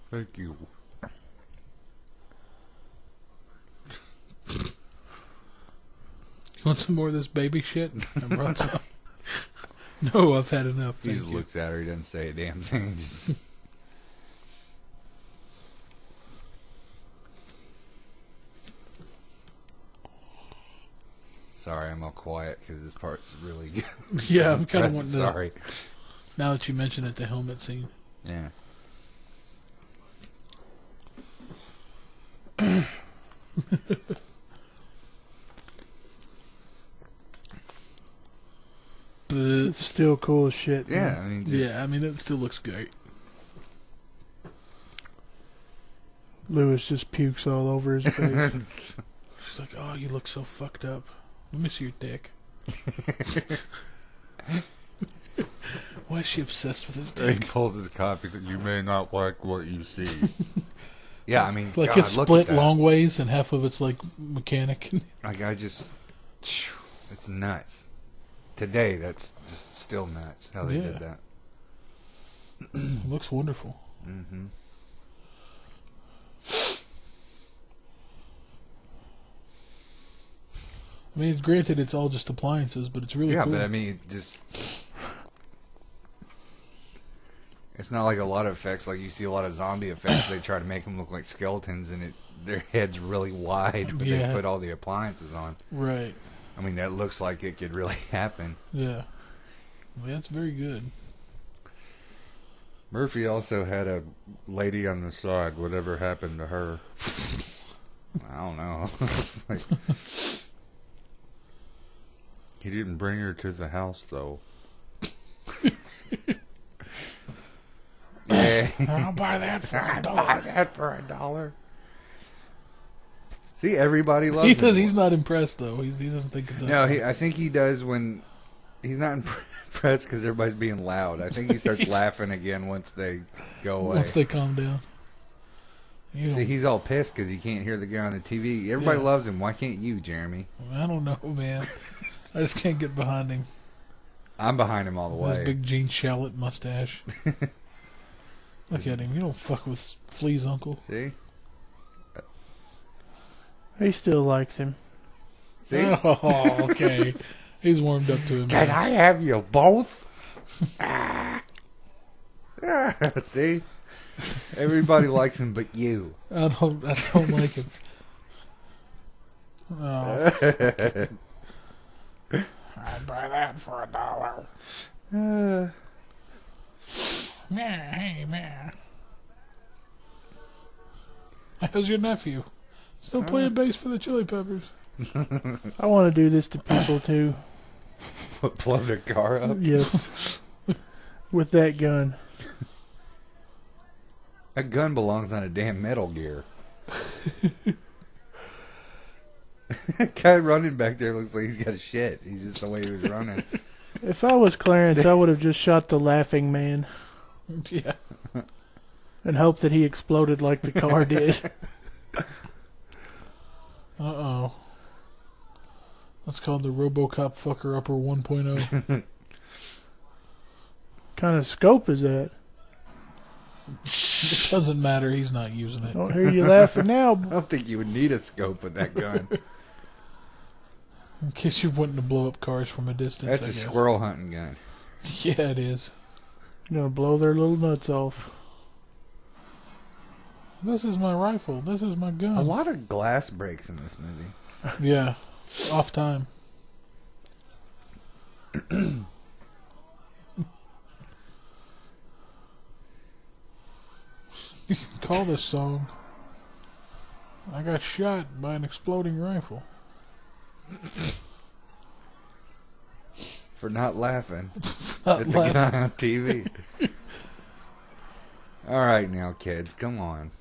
Thank you. You want some more of this baby shit? I brought some. No, I've had enough. He just looks at her. He doesn't say a damn thing. Just... Sorry, I'm all quiet because this part's really good. Yeah, I'm kind of wanting to. Sorry. Now that you mention it, the helmet scene. Yeah. It's still cool as shit. Yeah, Man. I mean, it still looks great. Lewis just pukes all over his face. She's like, "Oh, you look so fucked up. Let me see your dick." Why is she obsessed with his dick? He pulls his cock. He's like, "You may not like what you see." Yeah, I mean, like God, it's split long ways, and half of it's like mechanic. Like it's nuts. Today, that's just still nuts how they did that. It looks wonderful. Mm-hmm. I mean, granted, it's all just appliances, but it's really cool. Yeah, but I mean, it's not like a lot of effects. Like you see a lot of zombie effects. They try to make them look like skeletons, and their head's really wide, but they put all the appliances on. Right. I mean, that looks like it could really happen. Yeah. Well, that's very good. Murphy also had a lady on the side. Whatever happened to her? I don't know. Like, he didn't bring her to the house, though. Yeah. I'll buy that for $1. See, everybody loves him. He's not impressed, though. He doesn't think it's... No, I think he does when... He's not impressed because everybody's being loud. I think he starts laughing again once they go away. Once they calm down. See, he's all pissed because he can't hear the guy on the TV. Everybody loves him. Why can't you, Jeremy? I don't know, man. I just can't get behind him. I'm behind him all the way. His big Gene Shalit mustache. Look at him. You don't fuck with Flea's uncle. See? He still likes him. See? Oh, okay. He's warmed up to him. Can I have you both? See? Everybody likes him but you. I don't like him. Oh. I'd buy that for $1. Man, hey, man. How's your nephew? Still playing bass for the Chili Peppers. I want to do this to people too. What, blow their car up? Yes. With that gun. That gun belongs on a damn Metal Gear. That guy running back there looks like he's got a shit. He's just the way he was running. If I was Clarence, I would have just shot the laughing man. Yeah. And hoped that he exploded like the car did. Uh-oh. That's called the Robocop Fucker Upper 1.0. Kind of scope is that? It doesn't matter. He's not using it. Don't hear you laughing now. I don't think you would need a scope with that gun. In case you're wanting to blow up cars from a distance. That's I a guess. squirrel hunting gun. Yeah, it is. You're going to blow their little nuts off. This is my rifle. This is my gun. A lot of glass breaks in this movie. Yeah. Off time. You can call this song I Got Shot by an Exploding Rifle. For not laughing Not at the laughing. guy on TV. All right now, kids, come on.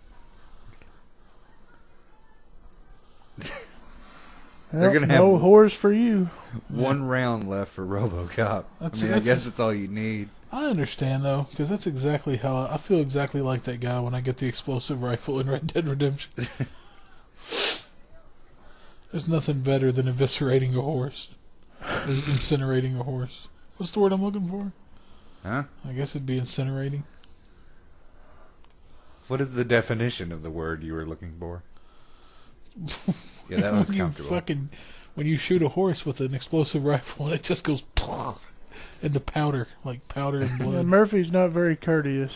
They're gonna have no horse for you. one round left for RoboCop. I That's- guess that's all you need. I understand though, because that's exactly how I feel. Exactly like that guy when I get the explosive rifle in Red Dead Redemption. There's nothing better than eviscerating a horse, or incinerating a horse. What's the word I'm looking for? Huh? I guess it'd be incinerating. What is the definition of the word you were looking for? Yeah, that was When you comfortable. when you shoot a horse with an explosive rifle and it just goes into powder, like powder and Yeah, blood. Murphy's not very courteous.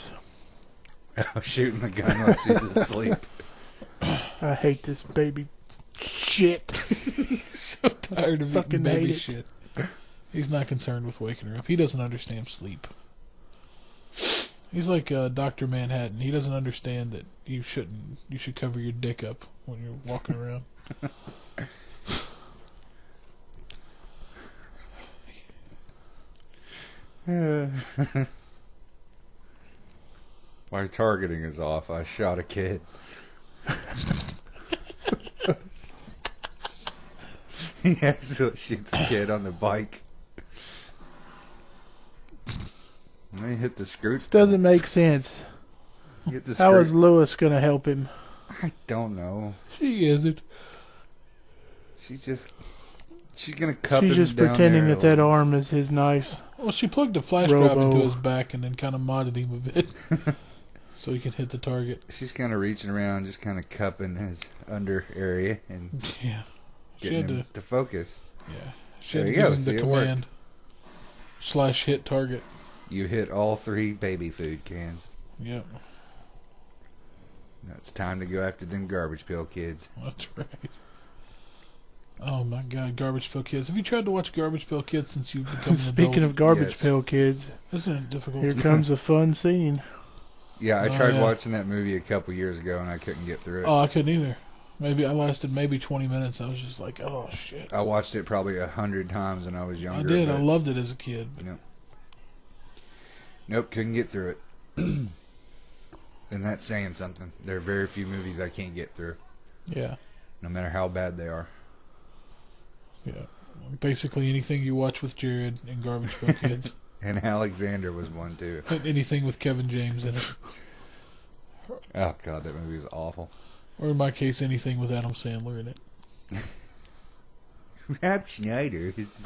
Shooting the gun while she's asleep. I hate this baby shit. So tired of Fucking eating baby hate it. shit. He's not concerned with waking her up. He doesn't understand sleep. He's like Dr. Manhattan. He doesn't understand that you should cover your dick up when you're walking around. My targeting is off. I shot a kid. He actually shoots a kid on the bike. And he hit the screw. Doesn't make sense. Hit the How screw. is Lewis going to help him? I don't know. She isn't. She's gonna cup She's him just down pretending there that arm is his knife. Well, she plugged a flash drive Robo. into his back and then kind of modded him a bit so he can hit the target. She's kind of reaching around, just kind of cupping his under area and Yeah. She getting had him to focus. Yeah. She There had to you give go. him See, the it worked. command /hit target. You hit all 3 baby food cans. Yep. Now it's time to go after them garbage pail kids. That's right. Oh my God, Garbage Pail Kids. Have you tried to watch Garbage Pail Kids since you've become an Speaking adult? of garbage Yes. pail kids, Isn't it difficult? here comes a fun scene. Yeah, I Oh, tried yeah. watching that movie a couple years ago and I couldn't get through it. Oh, I couldn't either. I lasted maybe 20 minutes. I was just like, oh shit. I watched it probably 100 times when I was younger. I did. I but loved it as a kid. But Nope, couldn't get through it. And that's saying something. There are very few movies I can't get through, yeah, no matter how bad they are. yeah. Basically anything you watch with Jared and Garbage Pail Kids. And Alexander was one too. And anything with Kevin James in it. Oh God, that movie was awful. Or in my case, anything with Adam Sandler in it. Rob Schneider is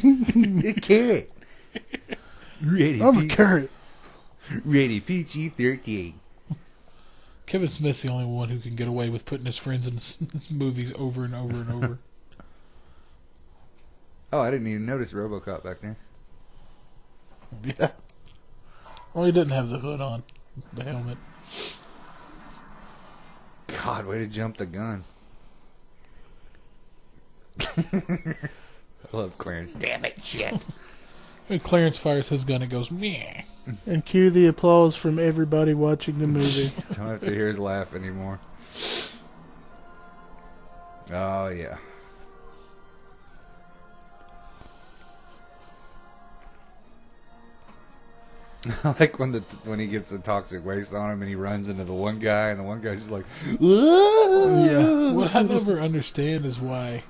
a carrot. Ready, I'm a carrot. Ready PG-13. Kevin Smith's the only one who can get away with putting his friends in his movies over and over and over. Oh, I didn't even notice RoboCop back there. Yeah. Well, he didn't have the hood on, the helmet. God, way to jump the gun. I love Clarence. Damn it, shit. When Clarence fires his gun, it goes meh. And cue the applause from everybody watching the movie. Don't have to hear his laugh anymore. Oh, yeah. I like when he gets the toxic waste on him and he runs into the one guy and the one guy's just like, Yeah. What I never understand is why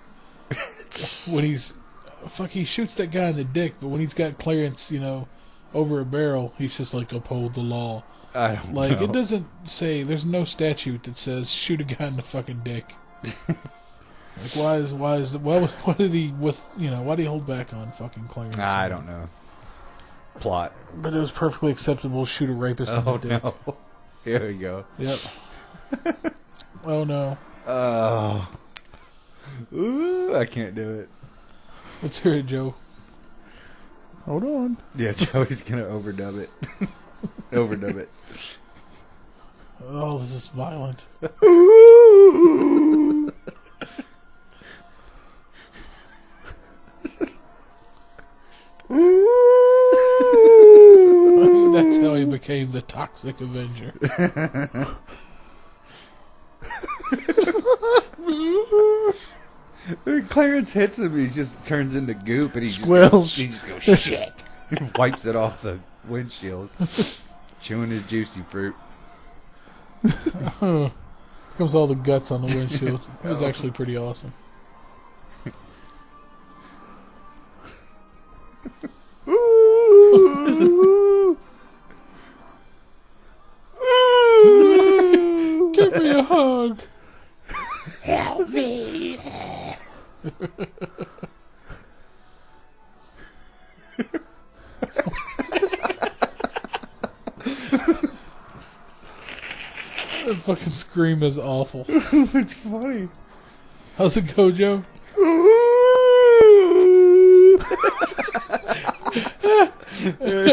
when he shoots that guy in the dick, but when he's got Clarence, over a barrel, he's just like, uphold the law. I don't know. It doesn't say, there's no statute that says shoot a guy in the fucking dick. Why did he hold back on fucking Clarence? I don't know. Plot. But it was perfectly acceptable to shoot a rapist in the dick. No. Here we go. Yep. Oh no. Oh. Ooh, I can't do it. Let's hear it, Joe. Hold on. Yeah, Joey's gonna overdub it. Overdub it. Oh, this is violent. That's how he became the Toxic Avenger. When Clarence hits him, he just turns into goop and he just goes shit. He wipes it off the windshield, chewing his juicy fruit. Here comes all the guts on the windshield. It was actually pretty awesome. Give me a hug. Help me. That fucking scream is awful. It's funny. How's it go, Joe?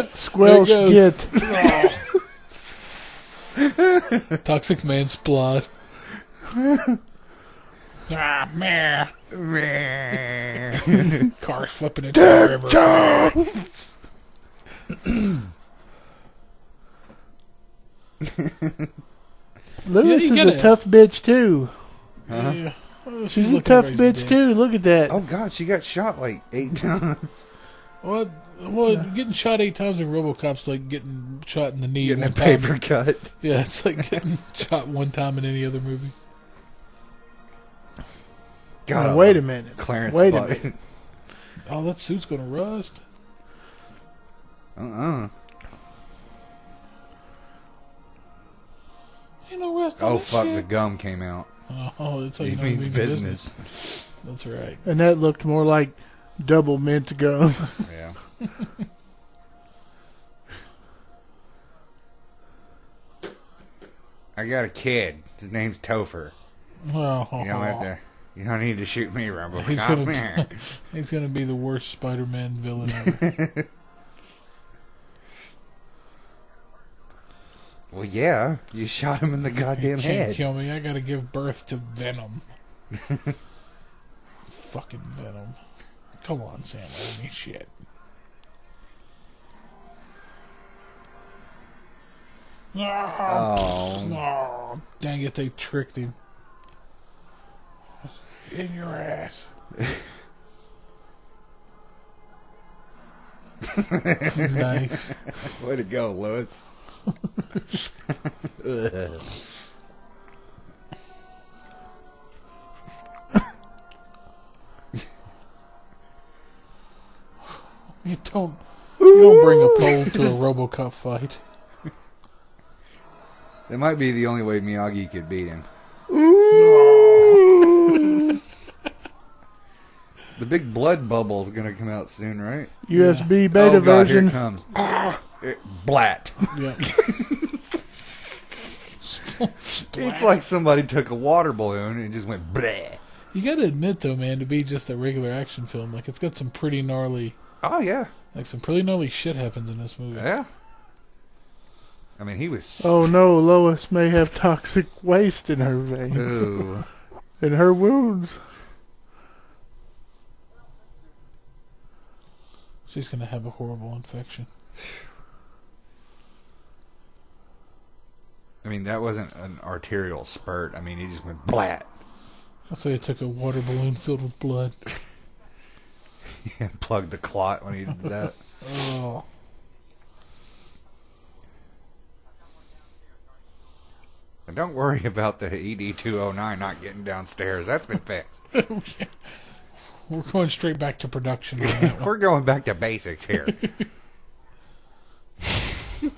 Squelch get. Toxic man splod. Meh. Cars flipping into the river. Lewis Yeah, is a tough bitch too. Yeah. Oh, She's a looking tough at his bitch dicks. too. Look at that. Oh God, she got shot like 8 times. Well, getting shot 8 times in Robocop's like getting shot in the knee. Getting a one time. paper cut. Yeah, it's like getting shot one time in any other movie. God, Now, wait a minute. Clarence Wait a body. minute. Oh, that suit's gonna rust. Ain't no rust on Oh that fuck! shit. The gum came out. Oh, that's how you He know means means business. That's right. And that looked more like double mint gum. Yeah. I got a kid. His name's Topher. Oh, You don't have to. You don't need to shoot me, Rumble. He's gonna be the worst Spider-Man villain ever. Well, yeah. You shot him in the goddamn Can't head. kill me. I gotta give birth to Venom. Fucking Venom. Come on, Sam Raimi. Shit. Oh. Oh, dang it, they tricked him. In your ass. Nice. Way to go, Lewis. Ugh. You don't bring a pole to a Robocop fight. That might be the only way Miyagi could beat him. The big blood bubble is going to come out soon, right? USB beta Oh, God, here version. it comes. Blat. Yeah. It's like somebody took a water balloon and just went bleh. You gotta admit though, man, to be just a regular action film, like it's got some pretty gnarly Oh, yeah. shit happens in this movie. Yeah. I mean, he was. Oh no, Lois may have toxic waste in her veins. Ooh. In her wounds. She's going to have a horrible infection. I mean, that wasn't an arterial spurt. I mean, he just went blat. I'll say it took a water balloon filled with blood. He plugged the clot when he did that. Oh. And don't worry about the ED-209 not getting downstairs. That's been fixed. We're going straight back to production on that one. We're going back to basics here.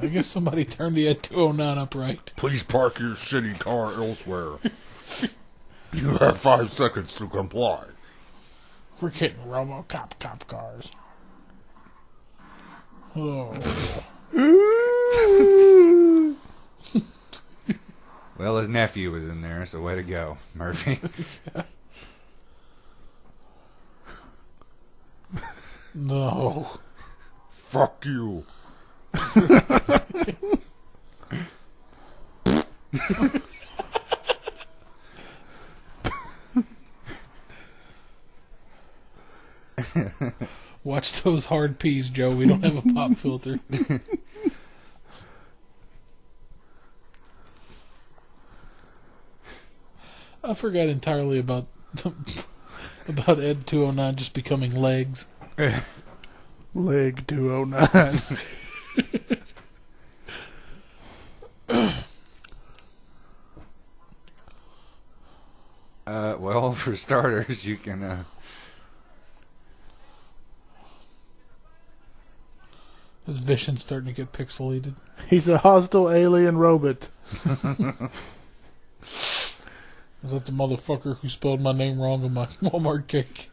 I guess somebody turned the Ed-209 up right. Please park your shitty car elsewhere. You have 5 seconds to comply. We're getting Robocop cop cars. Oh. Well, his nephew was in there, so way to go, Murphy. No. Fuck you. Watch those hard peas, Joe. We don't have a pop filter. I forgot entirely about Ed 209 just becoming legs. Leg 209. Well, for starters, you can. His vision's starting to get pixelated. He's a hostile alien robot. Is that the motherfucker who spelled my name wrong on my Walmart cake?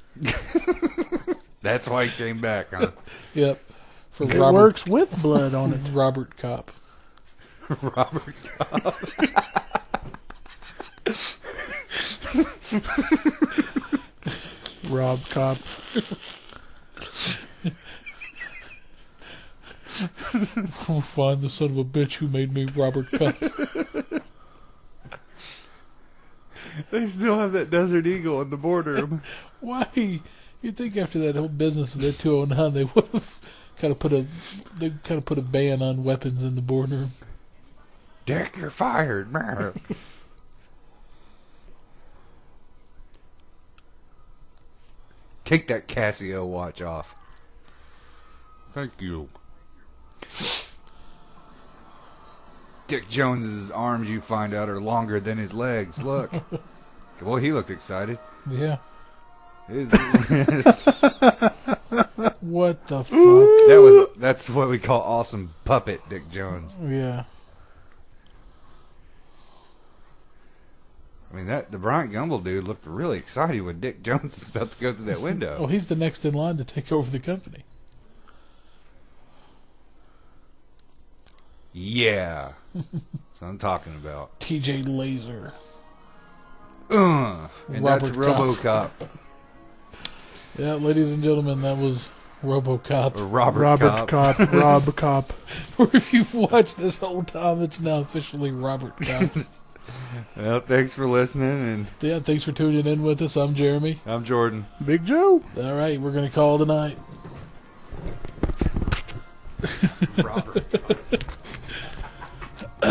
That's why he came back, huh? Yep. For It Robert, works with blood on it. Robert Cop. Robert Cobb. Rob Cop. We'll find the son of a bitch who made me Robert Cop. They still have that Desert Eagle in the boardroom. Why? You'd think after that whole business with that 209, they would have kind of put a ban on weapons in the boardroom. Dick, you're fired. Take that Casio watch off. Thank you. Dick Jones's arms, you find out, are longer than his legs. Look. Well, he looked excited. Yeah. His- What the fuck? That's what we call awesome puppet, Dick Jones. Yeah. I mean, the Bryant Gumbel dude looked really excited when Dick Jones is about to go through that window. Oh, he's the next in line to take over the company. Yeah. That's what I'm talking about. TJ Laser. And that's Robert RoboCop. Yeah, ladies and gentlemen, that was RoboCop. Or Robert Robert Cop. Cop. Rob Cop. Or if you've watched this whole time, it's now officially Robert Cop. Well, thanks for listening, and Yeah, thanks for tuning in with us. I'm Jeremy. I'm Jordan. Big Joe. All right, we're going to call tonight. Robert Cop.